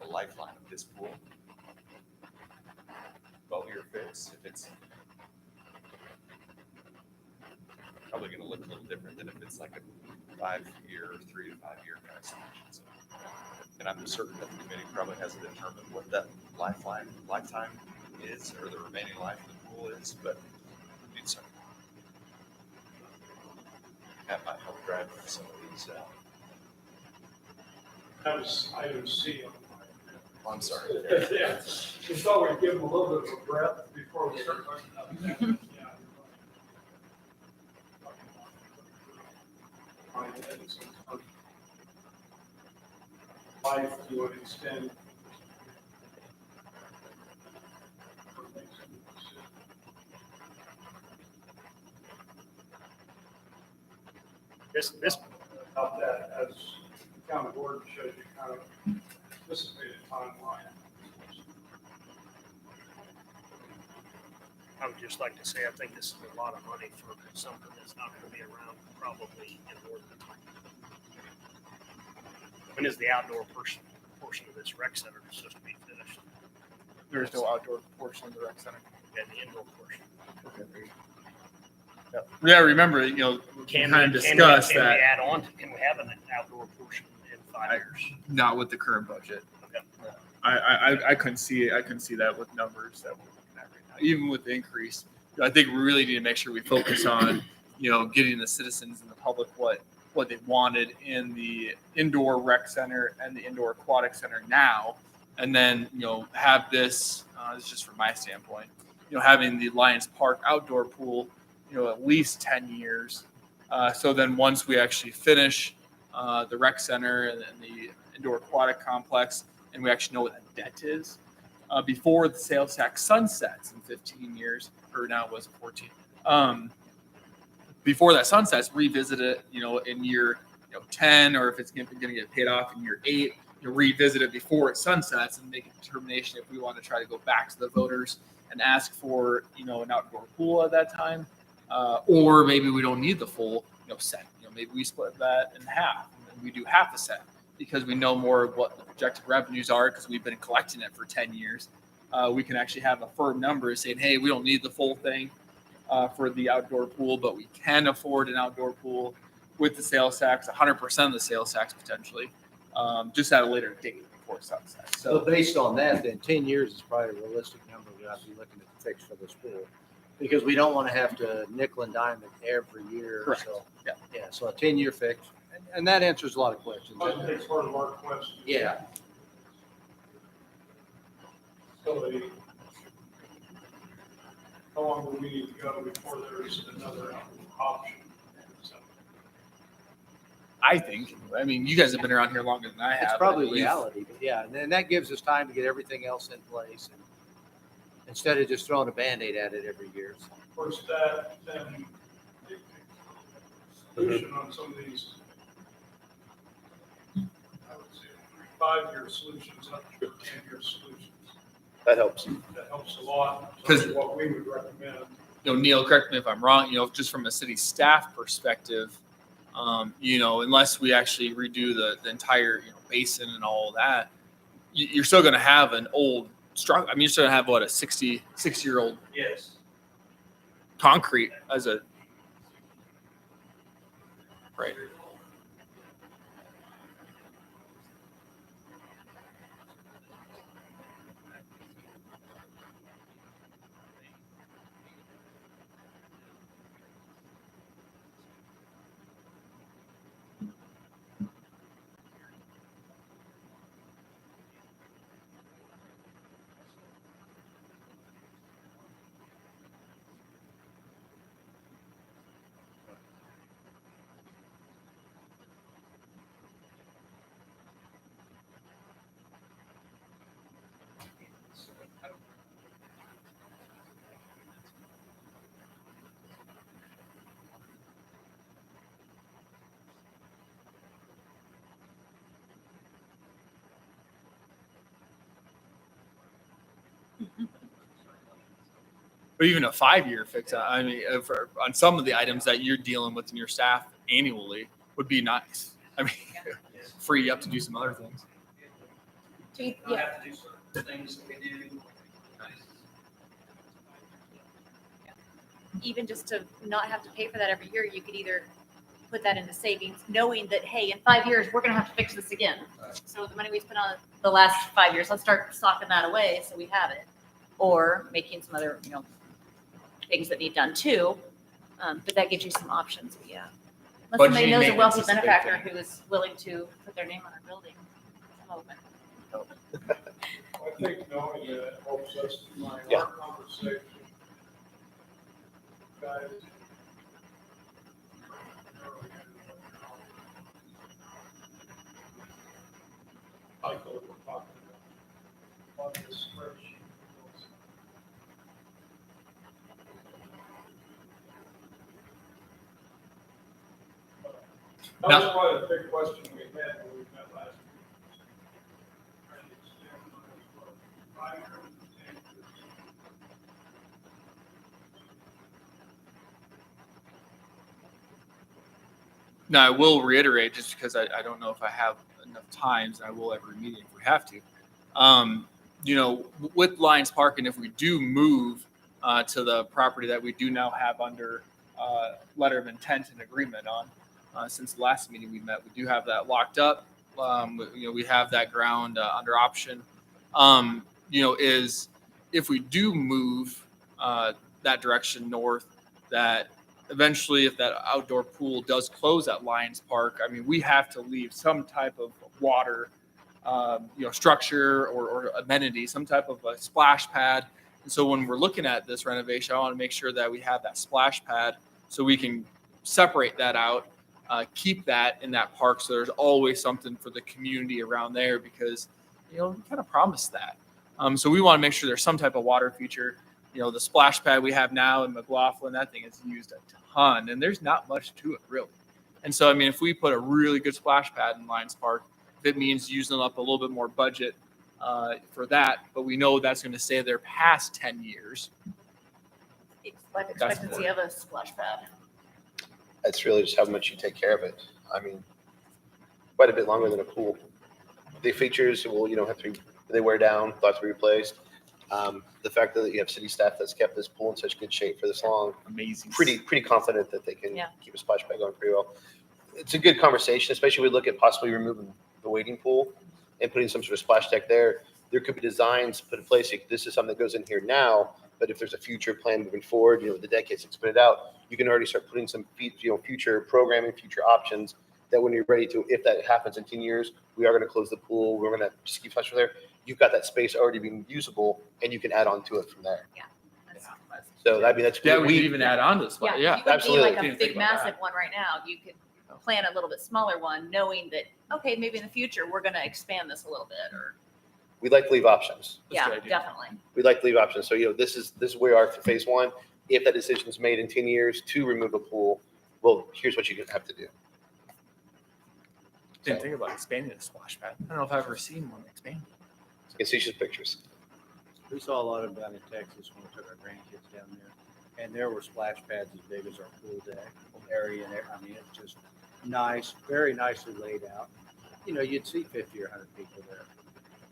the lifeline of this pool. 12-year fix, if it's probably gonna look a little different than if it's like a 5-year, 3 to 5 year kind of solution. So, and I'm certain that the committee probably hasn't determined what that lifetime is, or the remaining life of the pool is, but we need some. That might help drive some of these, That was item C on oh, I'm sorry. my. Yeah, just thought we'd give them a little bit of a breath before we start talking about that. Life you would extend. This, About that, as the county board shows you kind of anticipated timeline. I would just like to say, I think this is a lot of money for something that's not gonna be around probably in more than time. When is the outdoor portion of this rec center supposed to be finished? There's no outdoor portion of the rec center. And the indoor portion? Yeah, remember, we Can kind of we discussed can we that, add on, can we have an outdoor portion in 5 years? not with the current budget. Okay. I couldn't see it. I couldn't see that with numbers that we're looking at right now, even with the increase. I think we really need to make sure we focus on, getting the citizens and the public what what they wanted in the indoor rec center and the indoor aquatic center now, and then have this. This is just from my standpoint. Having the Lions Park outdoor pool, at least 10 years. So then once we actually finish the rec center and the indoor aquatic complex, and we actually know what that debt is, before the sales tax sunsets in 15 years, or now it was 14. Before that sunsets, revisit it, in year 10, or if it's going to get paid off in year 8, revisit it before it sunsets and make a determination if we want to try to go back to the voters and ask for, an outdoor pool at that time, or maybe we don't need the full, set. Maybe we split that in half and we do half a set because we know more of what the projected revenues are because we've been collecting it for 10 years. We can actually have a firm number saying, hey, we don't need the full thing for the outdoor pool, but we can afford an outdoor pool with the sales tax, 100% of the sales tax potentially, just at a later date before sunset. So So based on that, then 10 years is probably a realistic number we ought to be looking to fix for this pool. Because we don't want to have to nickel and dime it every year. Correct. So, Yeah. so a 10-year fix. And that answers a lot of questions. I think part of our question. Yeah. So how long will we need to go before there's another option? So, I think, you guys have been around here longer than I have. It's I probably believe. reality, but yeah, and then that gives us time to get everything else in place and instead of just throwing a Band-Aid at it every year. So. of course, that then solution on some of these, I would say, 5-year solutions, up to 10-year solutions. That helps. That helps a lot. Because- So what we would recommend. Neil, correct me if I'm wrong, just from a city staff perspective, unless we actually redo the entire, basin and all of that, you're still going to have an old structure. You're still going to have a 60-year-old Yes. concrete as a, right. But even a 5-year fix, on some of the items that you're dealing with in your staff annually would be nice. Free you up to do some other things. We don't have to do certain things that we do. Even just to not have to pay for that every year, you could either put that into savings, knowing that, hey, in 5 years, we're going to have to fix this again. So the money we spent on the last 5 years, let's start socking that away so we have it. Or making some other, things that need done too. But that gives you some options, but yeah. Unless somebody Budgeting knows a maintenance wealthy is a big benefactor thing. who is willing to put their name on our building. I'm open. I think knowing that helps us to find Yeah. our conversation. Guys. Michael, we're talking about on this spreadsheet. That was probably a big question we had when we met last week. Trying to extend my 5 years to 10 years. Now, I will reiterate, just because I don't know if I have enough times, I will every meeting if we have to. With Lions Park, and if we do move to the property that we do now have under letter of intent and agreement on, since the last meeting we met, we do have that locked up. We have that ground under option. Is if we do move that direction north, that eventually, if that outdoor pool does close at Lions Park, I mean, we have to leave some type of water, structure or amenity, some type of a splash pad. And so when we're looking at this renovation, I want to make sure that we have that splash pad so we can separate that out, keep that in that park. So there's always something for the community around there because, we kind of promised that. So we want to make sure there's some type of water feature. The splash pad we have now in McLaughlin, that thing is used a ton and there's not much to it really. And so, I mean, if we put a really good splash pad in Lions Park, if it means using up a little bit more budget for that, but we know that's going to stay there past 10 years. Life expectancy of a splash pad. That's really just how much you take care of it. I mean, quite a bit longer than a pool. The features will, they wear down, thought to be replaced. The fact that you have city staff that's kept this pool in such good shape for this long, Amazing. pretty confident that they can Yeah. keep a splash pad going pretty well. It's a good conversation, especially when we look at possibly removing the wading pool and putting some sort of splash deck there. There could be designs put in place. Like, this is something that goes in here now, but if there's a future plan moving forward, the deck gets expanded out, you can already start putting some future programming, future options that when you're ready to, if that happens in 10 years, we are going to close the pool. We're going to just keep splash there. You've got that space already being usable, and you can add on to it from there. So I mean, that's Yeah, we could even add on to this. Yeah, Yeah, you would absolutely. be like a Didn't big think about massive one right now. You could plan a little bit smaller one, knowing that, okay, maybe in the future, we're gonna expand this a little bit, or, We'd like to leave options. That's a yeah, good idea. definitely. We'd like to leave options. So, this is where we are for phase one. If that decision is made in 10 years to remove a pool, well, here's what you have to do. Didn't think about expanding the splash pad. I don't know if I've ever seen one expand. You can see just pictures. We saw a lot of them down in Texas when we took our grandkids down there. And there were splash pads as big as our pool deck area. And I mean, it's just nice, very nicely laid out. You'd see 50 or 100 people there.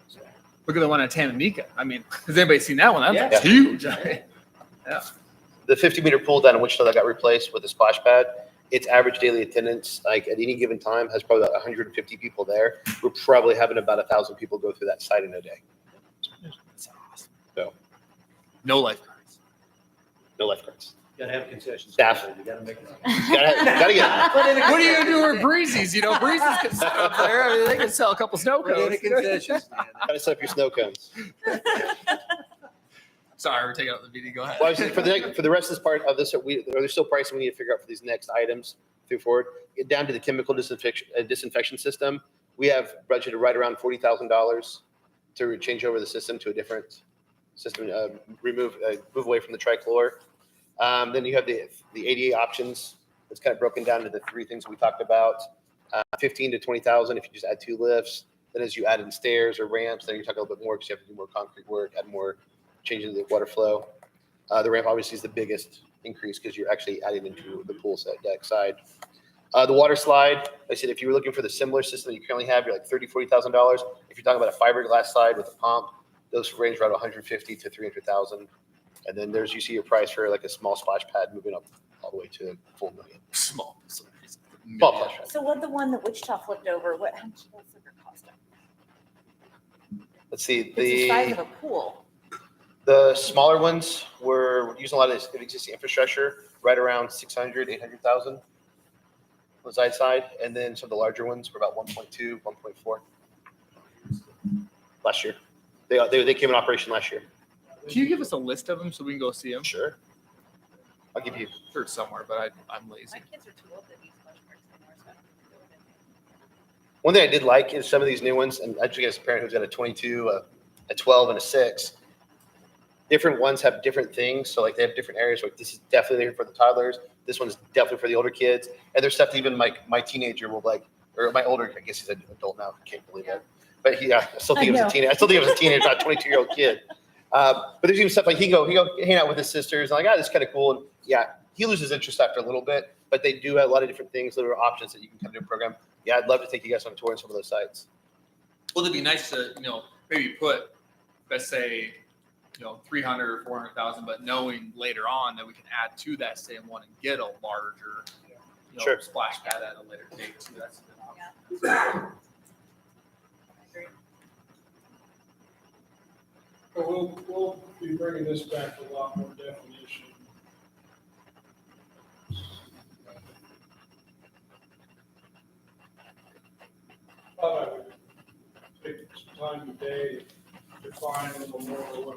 So, Look at the one at Tanganyika. I mean, has anybody seen that one? That's Yeah. huge. The 50-meter pool down in Wichita that got replaced with a splash pad, its average daily attendance, like at any given time, has probably about 150 people there. We're probably having about 1,000 people go through that site in a day. That's awesome. So. No lifeguards. No lifeguards. gotta have concessions. Staff. You gotta make it. Gotta get. What are you gonna do with breezies? Breezes can sit up there. I mean, they can sell a couple snow Put in a cones. concession stand. Gotta set up your snow cones. Sorry, we're taking out the video. Go ahead. Well, for the rest of this part of this, there's still pricing we need to figure out for these next items through forward. Get down to the chemical disinfection system. We have budgeted right around $40,000 to change over the system to a different system, move away from the trichlor. Then you have the ADA options. It's kind of broken down into the three things we talked about. 15 to 20,000 if you just add 2 lifts. Then as you add in stairs or ramps, then you're talking a little bit more because you have to do more concrete work, add more changing the water flow. The ramp obviously is the biggest increase because you're actually adding into the pool set deck side. The water slide, like I said, if you were looking for the similar system that you currently have, you're like $30,000, $40,000. If you're talking about a fiberglass slide with a pump, those range around 150 to 300,000. And then you see your price for like a small splash pad moving up all the way to a full million. Small. Small splash pad. So what the one that Wichita flipped over, how much does it cost? Let's see, It's the size of a pool. the smaller ones were using a lot of existing infrastructure, right around 600, 800,000 was side. And then some of the larger ones were about 1.2, 1.4 last year. They came in operation last year. Can you give us a list of them so we can go see them? Sure. I'll give you. Sure, it's somewhere, but I'm lazy. My kids are too old to use splash parks anymore, so I don't do it. One thing I did like is some of these new ones, and actually as a parent who's got a 22, a 12, and a 6, different ones have different things. So like they have different areas. Like this is definitely for the toddlers. This one's definitely for the older kids. And there's stuff that even my teenager will like, or my older, I guess he's an adult now. I can't believe it. But I still think it was a teenager. I still think it was a teenager, not a 22-year-old kid. But there's even stuff like he go hang out with his sisters. And like, this is kind of cool. And yeah, he loses interest after a little bit. But they do have a lot of different things, little options that you can come to a program. Yeah, I'd love to take you guys on a tour in some of those sites. Well, it'd be nice to, maybe put, let's say, 300 or 400,000, but knowing later on that we can add to that same one and get a larger, Sure. splash pad at a later date too. That's a good option. Yeah. I agree. We'll be bringing this back to a lot more definition time of day to find a little more.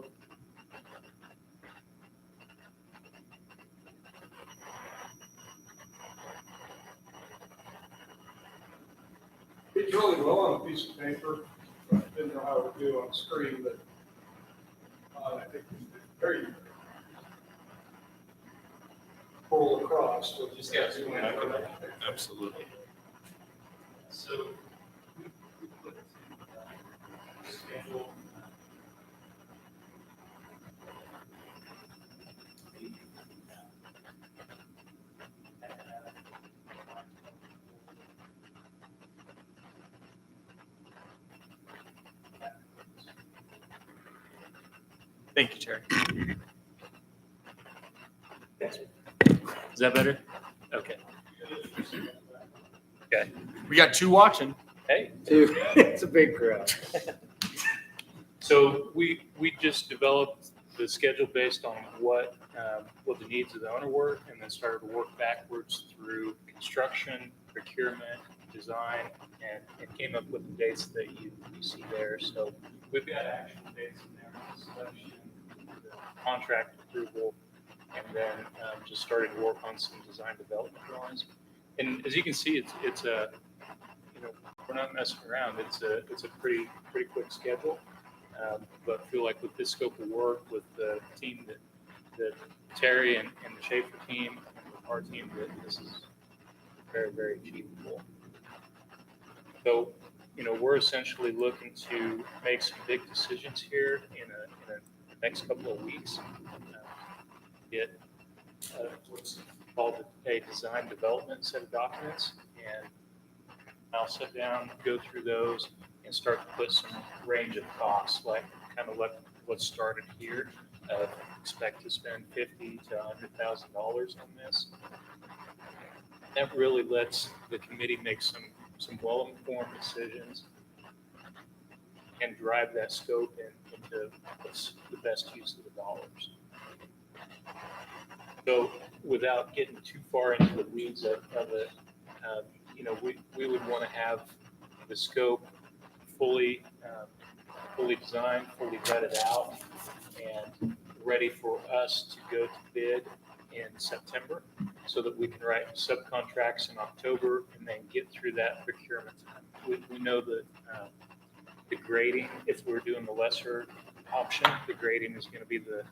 It's really well on a piece of paper. I didn't know how to do on screen, but I think it's very pull across. So just got to Absolutely. So. we put schedule. Thank you, Terry. Is that better? Okay. Okay. We got two watching. Hey, It's a big crowd. so we just developed the schedule based on what the needs of the owner were, and then started to work backwards through construction, procurement, design, and it came up with the dates that you see there. So we've got actual dates in there, selection, the contract approval, and then just started to work on some design development drawings. And as you can see, it's a, we're not messing around. It's a pretty quick schedule. But I feel like with this scope of work, with the team that Terry and the Schaefer team, and our team, that this is very, very achievable. So, we're essentially looking to make some big decisions here in the next couple of weeks. Get what's called a design development set of documents, and I'll sit down, go through those, and start to put some range of costs, like what's started here. Expect to spend $50,000 to $100,000 on this. That really lets the committee make some well-informed decisions and drive that scope into what's the best use of the dollars. So without getting too far into the weeds of it, we would want to have the scope fully designed, fully vetted out, and ready for us to go to bid in September, so that we can write subcontracts in October and then get through that procurement time. We know that the grading, if we're doing the lesser option, the grading is going to be the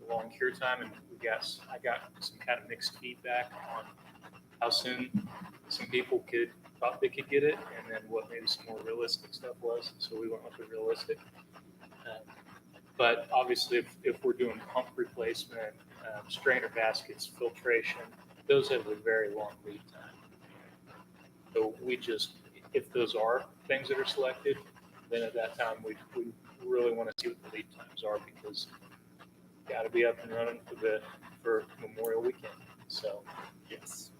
long cure time, and I got some kind of mixed feedback on how soon some people thought they could get it, and then what maybe some more realistic stuff was. So we went with the realistic. But obviously, if we're doing pump replacement, strainer baskets, filtration, those have a very long lead time. So if those are things that are selected, then at that time we really want to see what the lead times are, because got to be up and running for Memorial Weekend. So yes.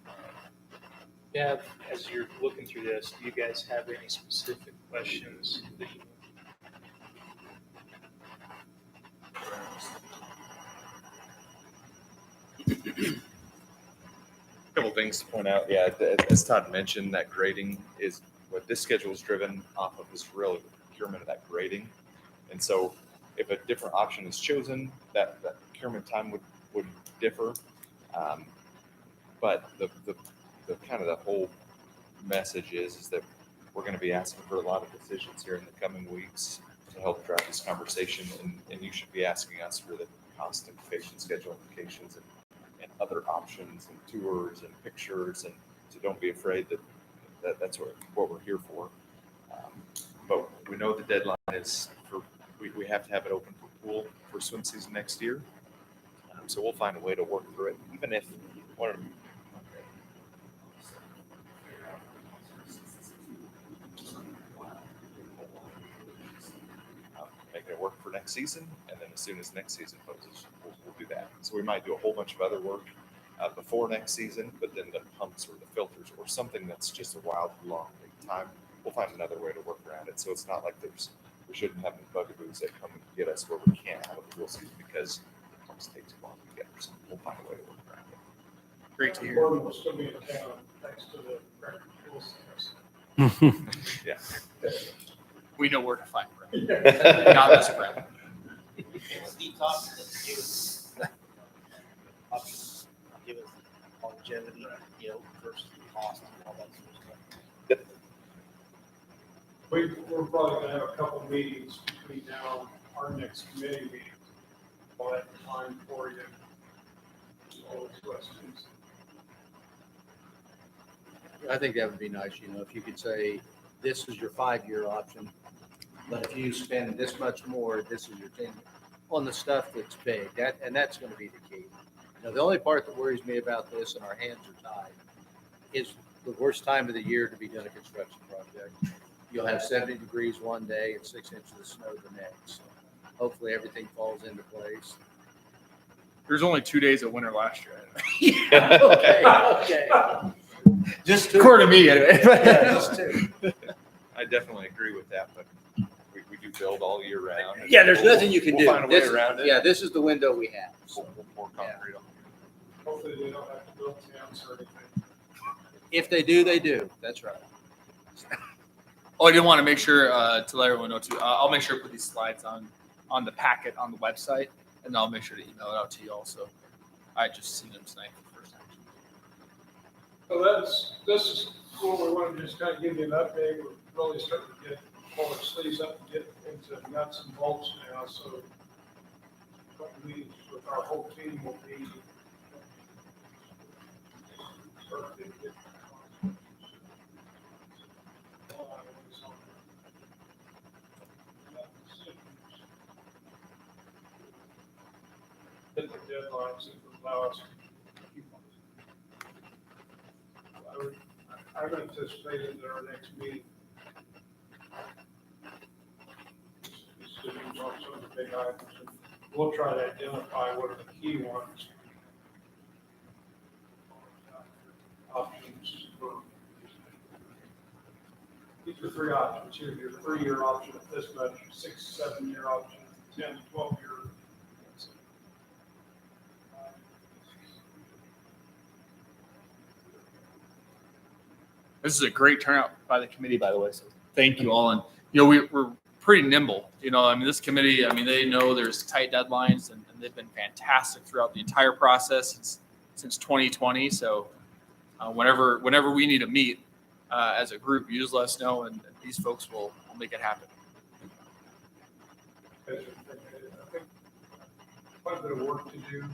As you're looking through this, do you guys have any specific questions that you Couple things to point out. Yeah, as Todd mentioned, that grading is what this schedule is driven off of, is really the procurement of that grading. And so if a different option is chosen, that procurement time would differ. But the kind of the whole message is that we're going to be asking for a lot of decisions here in the coming weeks to help drive this conversation. And you should be asking us for the cost implications, schedule implications, and other options and tours and pictures. And so don't be afraid that's what we're here for. But we know the deadline is we have to have it open for pool for swim season next year. So we'll find a way to work through it, even if one of them. Making it work for next season, and then as soon as next season closes, we'll do that. So we might do a whole bunch of other work before next season, but then the pumps or the filters or something that's just a wildly long time, we'll find another way to work around it. So it's not like we shouldn't have any bugaboos that come and get us where we can't have a pool season because the pumps take too long to get. So we'll find a way to work around it. Great to hear. Gordon will still be in town thanks to the record pool centers. Yeah. We know where to find Brad. Not this spring. Steve talked to us, give us options, give us longevity, versus cost and all that sort of stuff. We're probably gonna have a couple meetings between now and our next committee meeting. We'll have time for you. All those questions. I think that would be nice, if you could say, this is your 5-year option, but if you spend this much more, this is your 10 on the stuff that's big. That's going to be the key. The only part that worries me about this, and our hands are tied, is the worst time of the year to be doing a construction project. You'll have 70 degrees one day and 6 inches of snow the next. Hopefully everything falls into place. There's only 2 days of winter last year. Yeah, okay. Just two. According to me, anyway. Yeah, just two. I definitely agree with that, but we do build all year round. and Yeah, there's nothing you can do. We'll find a way This- around it. Yeah, this is the window we have. We'll pour concrete on. Hopefully they don't have to build camps or anything. If they do, they do. That's right. Oh, I did want to make sure to let everyone know too. I'll make sure to put these slides on the packet on the website, and I'll make sure to email it out to you also. I just seen them tonight for the first time. So this is what we want to just kind of give you an update. We're really starting to get all our sleeves up and get into nuts and bolts now. So what we with our whole team will be start to get hit the deadlines that would allow us to keep on. I'm anticipating that our next meeting is sitting on some of the big items. And we'll try to identify what are the key ones. Options for, these are 3 options. Here's your 3-year option at this much, 6, 7-year option, 10, 12-year. This is a great turnout by the committee, by the way. So thank you all. And we're pretty nimble. This committee. They know there's tight deadlines, and they've been fantastic throughout the entire process since 2020. So whenever we need to meet as a group, you just let us know, and these folks will make it happen. I think quite a bit of work to do.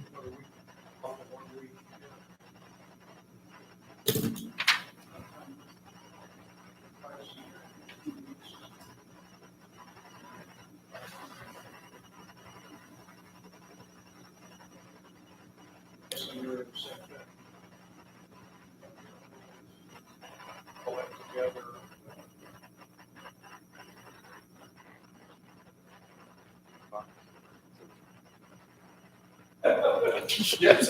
Probably 1 week. Pull it together. Yes.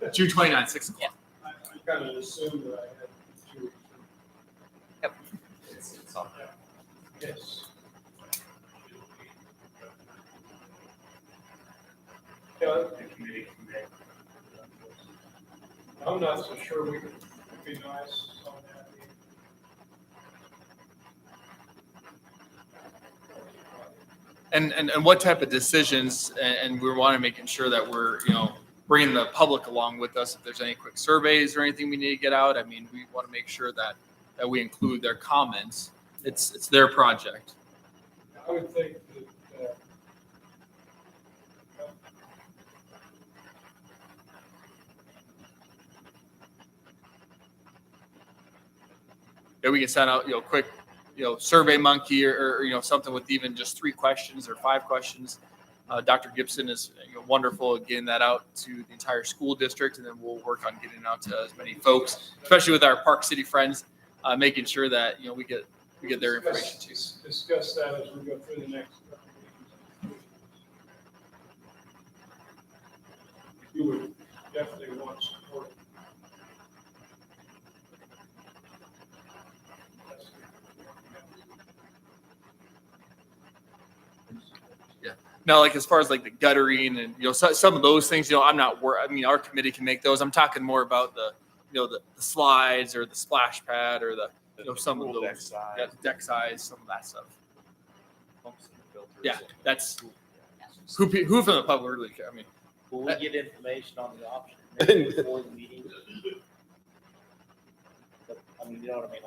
That's June 29, 6 o'clock. I kind of assumed that I had 2 weeks. It's on there. Yes. Yeah, I'm not so sure we could be nice on that. And what type of decisions, and we want to making sure that we're, bringing the public along with us. If there's any quick surveys or anything we need to get out, we want to make sure that we include their comments. It's their project. I would think that, We can send out, quick, Survey Monkey or something with even just 3 questions or 5 questions. Dr. Gibson is wonderful at getting that out to the entire school district, and then we'll work on getting it out to as many folks, especially with our Park City friends, making sure that we get their information too. discuss that as we go through the next couple of meetings. You would definitely want support. Now, like as far as like the guttering and some of those things, I'm not worried. Our committee can make those. I'm talking more about the the slides or the splash pad or the some of Pool deck those, size. deck size, some of that stuff. Pumps and filters Yeah, and- that's who from the public really care. I mean, Will we get information on the option maybe before the meeting? I mean, you know what I mean?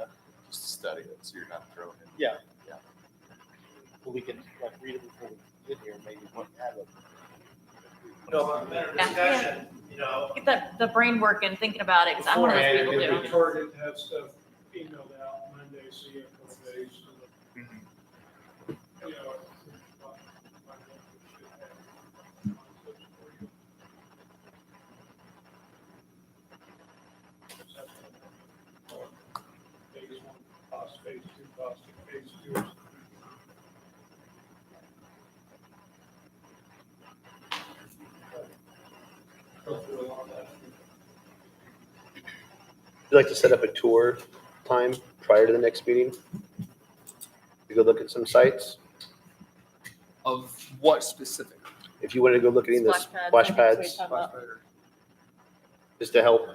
Just study it, so you're not throwing it. Yeah. Well, we can like read it before we get here, maybe we have a. better discussion, Get the brain working, thinking about it, because I'm one of those people Beforehand, too. we target to have stuff emailed out Monday, so you have a couple days. So that, you know, phase one cost, phase two cost, phase two. Go through a lot of that. Would you like to set up a tour time prior to the next meeting? To go look at some sites? of what specific? If you wanted to go look at the splash pads, just to help.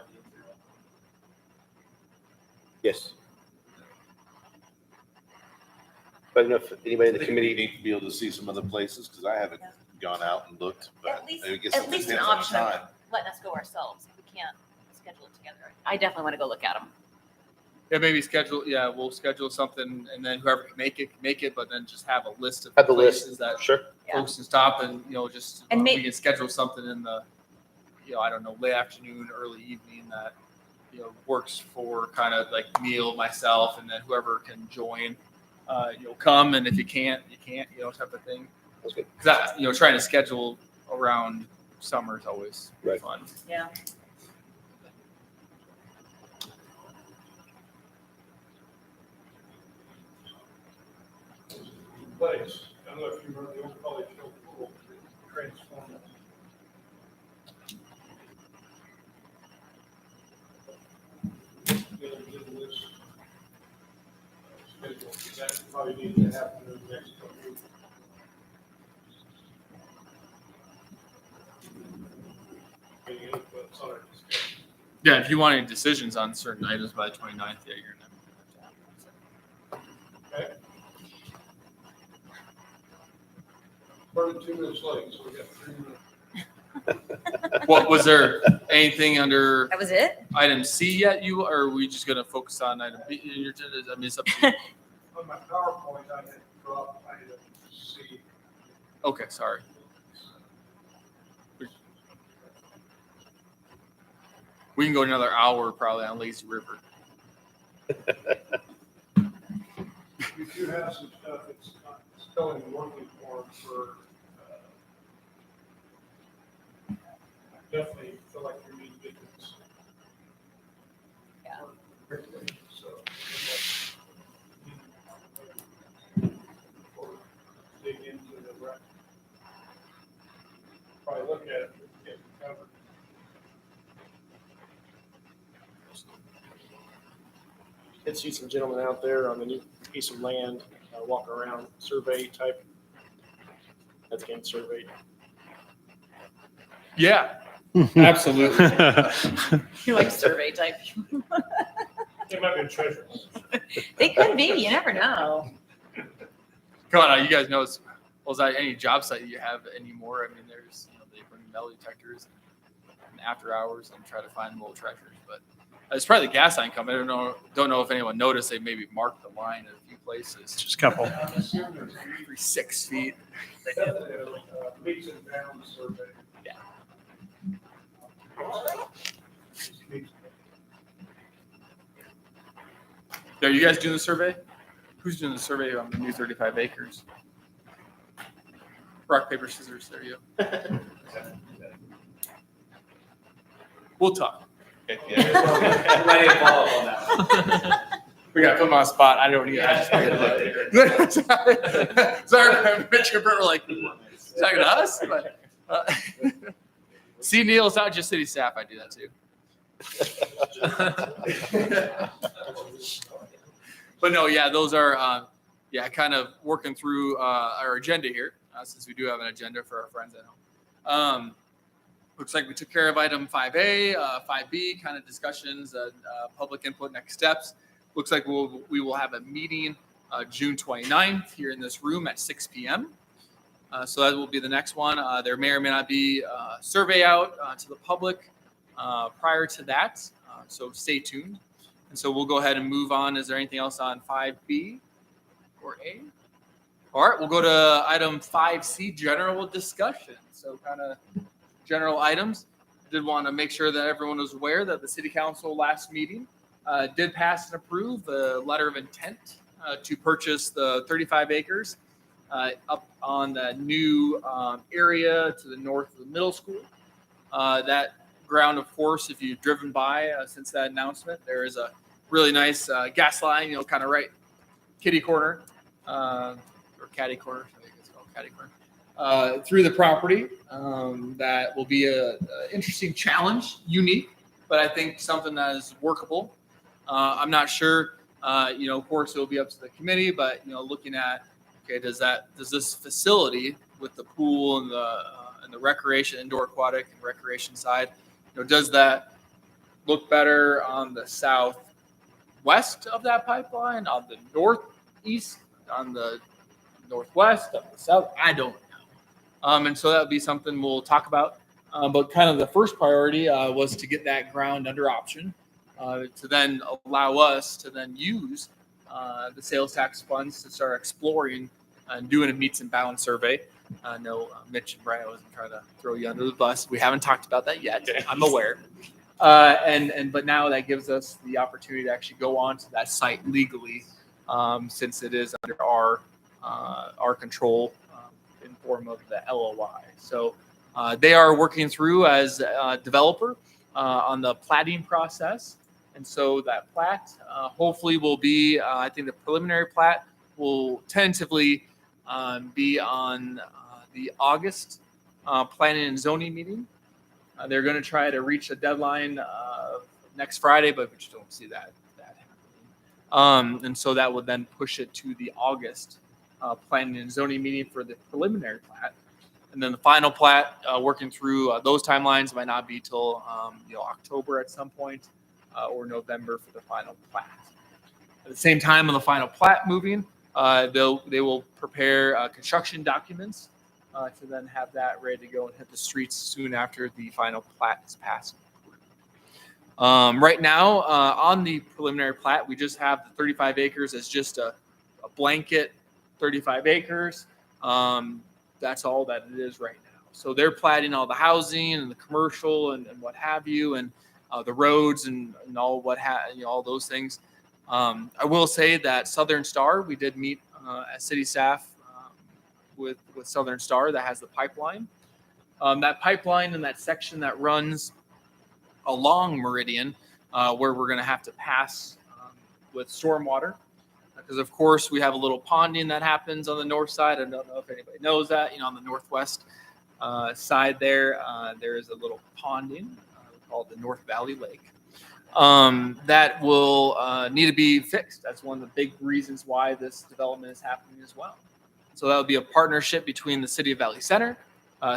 Yes. But enough, anybody in the committee, need to be able to see some other places, because I haven't gone out and looked, but At least, I guess at it least an depends on the option of time. letting us go ourselves if we can't schedule it together. I definitely want to go look at them. Yeah, maybe schedule. Yeah, we'll schedule something, and then whoever can make it. But then just have a list of have the list, places that sure. Yeah. folks can stop, and just And we can schedule something in the, I don't know, late afternoon, early evening that works for kind of like Neil, myself, and then whoever can join. Come, and if you can't, type of thing. That's good. Because trying to schedule around summer is always Right. fun. Yeah. Place. I don't know if you remember the old college hill pool, transformed. That probably needs to happen in the next couple of weeks. Any inputs on our discussion? Yeah, if you want any decisions on certain items by the 29th, yeah, you're gonna. Okay. We're 2 minutes late, so we got 3 minutes. What was there anything under That was it? item C yet? Or are we just gonna focus on item B? I mean, it's up to you. On my PowerPoint, I had dropped item C. Okay, sorry. We can go another hour probably on Lazy River. You do have some stuff that's not still in working form for, definitely feel like we need to get this. Yeah. Quickly, so. Dig into the rec. Probably look at it, get it covered. Did see some gentlemen out there on the new piece of land, walking around, survey type. That's getting surveyed. Yeah, absolutely. You like survey type. They might be a treasure. They could be, you never know. Come on, you guys know is that any job site you have anymore? I mean, there's they bring metal detectors and after hours and try to find little treasures. But it's probably the gas line company. I don't know if anyone noticed. They maybe marked the line in a few places. Just a couple. Every 6 feet. Leaps and bounds survey. Yeah. Are you guys doing the survey? Who's doing the survey on the new 35 acres? Rock, paper, scissors. There you go. We'll talk. Ready to follow up on that. We got to put him on the spot. I don't need. Sorry, Mitch and Brent were like, talking to us? But, see, Neil, it's not just city staff. I do that too. But no, yeah, those are, kind of working through our agenda here, since we do have an agenda for our friends at home. Looks like we took care of item 5A, 5B, kind of discussions, public input, next steps. looks like we will have a meeting June 29th here in this room at 6 p.m. So that will be the next one. There may or may not be a survey out to the public prior to that. So stay tuned. And so we'll go ahead and move on. Is there anything else on 5B or A? All right, we'll go to item 5C, general discussion. So kind of general items. I did want to make sure that everyone was aware that the city council last meeting did pass and approve the letter of intent to purchase the 35 acres up on the new area to the north of the middle school. That ground, of course, if you've driven by since that announcement, there is a really nice gas line, kind of right kitty corner or caddy corner, I think it's called caddy corner, through the property. That will be a interesting challenge, unique, but I think something that is workable. I'm not sure, of course, it'll be up to the committee, but looking at, okay, does this facility with the pool and the recreation, indoor aquatic and recreation side, does that look better on the southwest of that pipeline, on the northeast, on the northwest, on the south? I don't know. And so that would be something we'll talk about. But kind of the first priority was to get that ground under option to then allow us to then use the sales tax funds to start exploring and doing a meets and bounds survey. I know Mitch and Brian wasn't trying to throw you under the bus. We haven't talked about that yet. I'm aware. But now that gives us the opportunity to actually go onto that site legally, since it is under our control in form of the LOI. So they are working through as a developer on the platting process. And so that plat hopefully will be, I think the preliminary plat will tentatively be on the August planning and zoning meeting. They're going to try to reach a deadline next Friday, but we just don't see that happening. And so that would then push it to the August planning and zoning meeting for the preliminary plat. And then the final plat, working through those timelines, might not be till October at some point or November for the final plat. At the same time, on the final plat moving, they will prepare construction documents to then have that ready to go and hit the streets soon after the final plat is passed. Right now, on the preliminary plat, we just have the 35 acres as just a blanket 35 acres. That's all that it is right now. So they're platting all the housing and the commercial and what have you, and the roads and all all those things. I will say that Southern Star, we did meet as city staff with Southern Star that has the pipeline. That pipeline and that section that runs along Meridian, where we're going to have to pass with stormwater. Because, of course, we have a little ponding that happens on the north side. I don't know if anybody knows that. On the northwest side there is a little ponding called the North Valley Lake that will need to be fixed. That's one of the big reasons why this development is happening as well. So that would be a partnership between the City of Valley Center,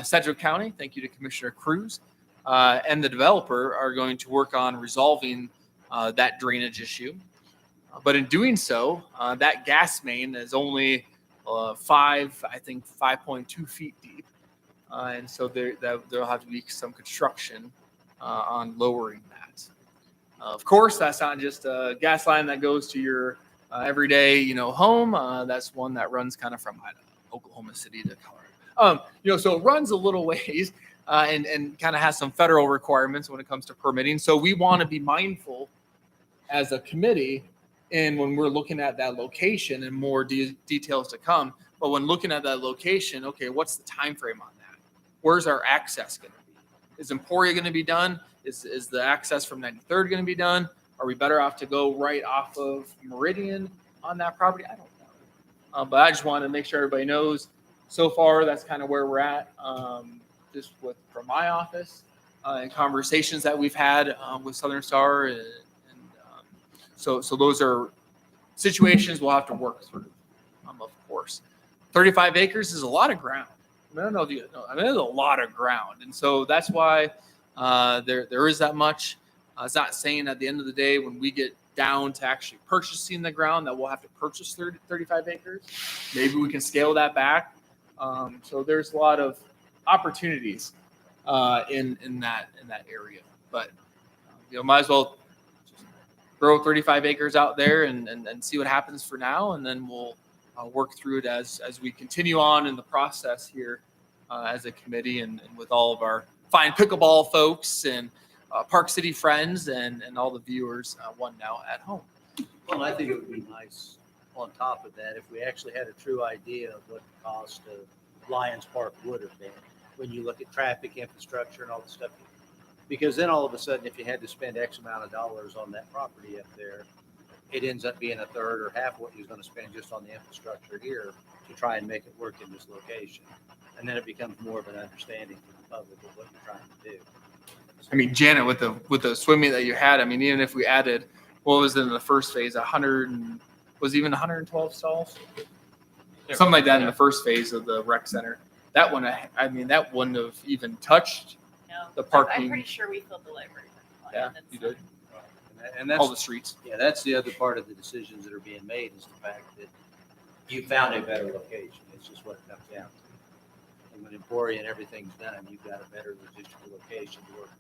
Sedgwick County, thank you to Commissioner Cruz, and the developer are going to work on resolving that drainage issue. But in doing so, that gas main is only 5.2 feet deep. And so there'll have to be some construction on lowering that. Of course, that's not just a gas line that goes to your everyday, home. That's one that runs kind of from Oklahoma City to Colorado. So it runs a little ways and kind of has some federal requirements when it comes to permitting. So we want to be mindful as a committee. And when we're looking at that location and more details to come, but when looking at that location, okay, what's the time frame on that? Where's our access going to be? Is Emporia going to be done? Is the access from 93rd going to be done? Are we better off to go right off of Meridian on that property? I don't know. But I just want to make sure everybody knows. So far, that's kind of where we're at, just from my office and conversations that we've had with Southern Star. So those are situations we'll have to work through, of course. 35 acres is a lot of ground. I don't know if you know. It's a lot of ground. And so that's why there is that much. It's not saying at the end of the day when we get down to actually purchasing the ground that we'll have to purchase 35 acres. Maybe we can scale that back. So there's a lot of opportunities in that area. But might as well just grow 35 acres out there and see what happens for now, and then we'll work through it as we continue on in the process here as a committee and with all of our fine pickleball folks and Park City friends and all the viewers one now at home. Well, I think it would be nice on top of that if we actually had a true idea of what the cost of Lions Park would have been when you look at traffic infrastructure and all the stuff. Because then all of a sudden, if you had to spend X amount of dollars on that property up there, it ends up being a third or half what you're going to spend just on the infrastructure here to try and make it work in this location. And then it becomes more of an understanding for the public of what you're trying to do. I mean, Janet, with the swimming that you had, I mean, even if we added, what was in the first phase, 112 stalls? Something like that in the first phase of the rec center. That one, I mean, that wouldn't have even touched the parking. I'm pretty sure we filled the library. Yeah, you did. And that's All the streets. Yeah, that's the other part of the decisions that are being made is the fact that you found a better location. It's just what it comes down to. And when Emporia and everything's done, you've got a better logistical location to work.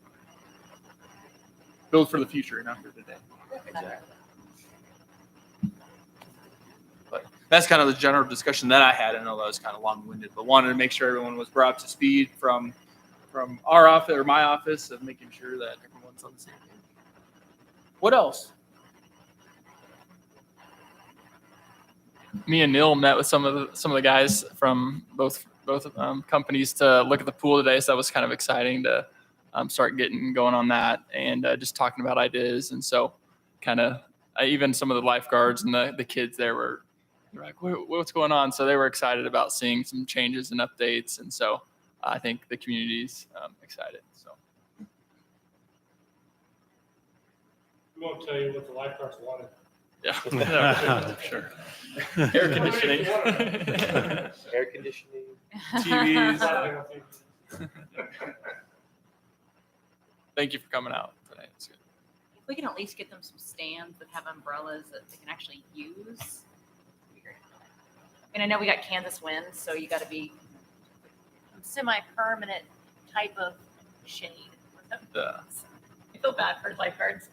Build for the future, not for today. Exactly. But that's kind of the general discussion that I had. I know that was kind of long-winded, but wanted to make sure everyone was brought up to speed from our office or my office of making sure that everyone's on the same page. What else? Me and Neil met with some of the guys from both companies to look at the pool today, so that was kind of exciting to start getting going on that and just talking about ideas. And so kind of even some of the lifeguards and the kids there were like, what's going on? So they were excited about seeing some changes and updates. And so I think the community's excited. So We won't tell you what the lifeguards wanted. yeah, sure. Air conditioning. Air conditioning. TVs. Thank you for coming out today. It's good. If we can at least get them some stands that have umbrellas that they can actually use. And I know we got Kansas winds, so you got to be semi-permanent type of shade. Yeah. I feel bad for lifeguards.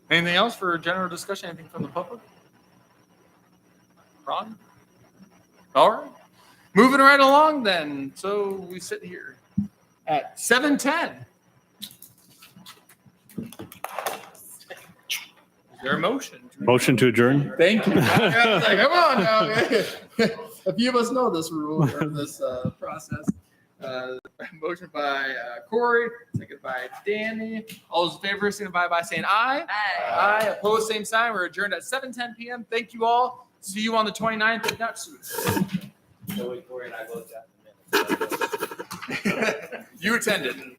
Anything else for general discussion? Anything from the public? Ron? All right. Moving right along then. So we sit here at 7:10. Is there a motion? Motion to adjourn? Thank you. I was like, come on now. A few of us know this rule or this process. Motion by Corey, second by Danny. All those in favor, signify by saying aye. Aye. Aye. Opposed, same sign. We're adjourned at 7:10 p.m. Thank you all. See you on the 29th, if not sooner. So Corey and I both got the minutes. You attended.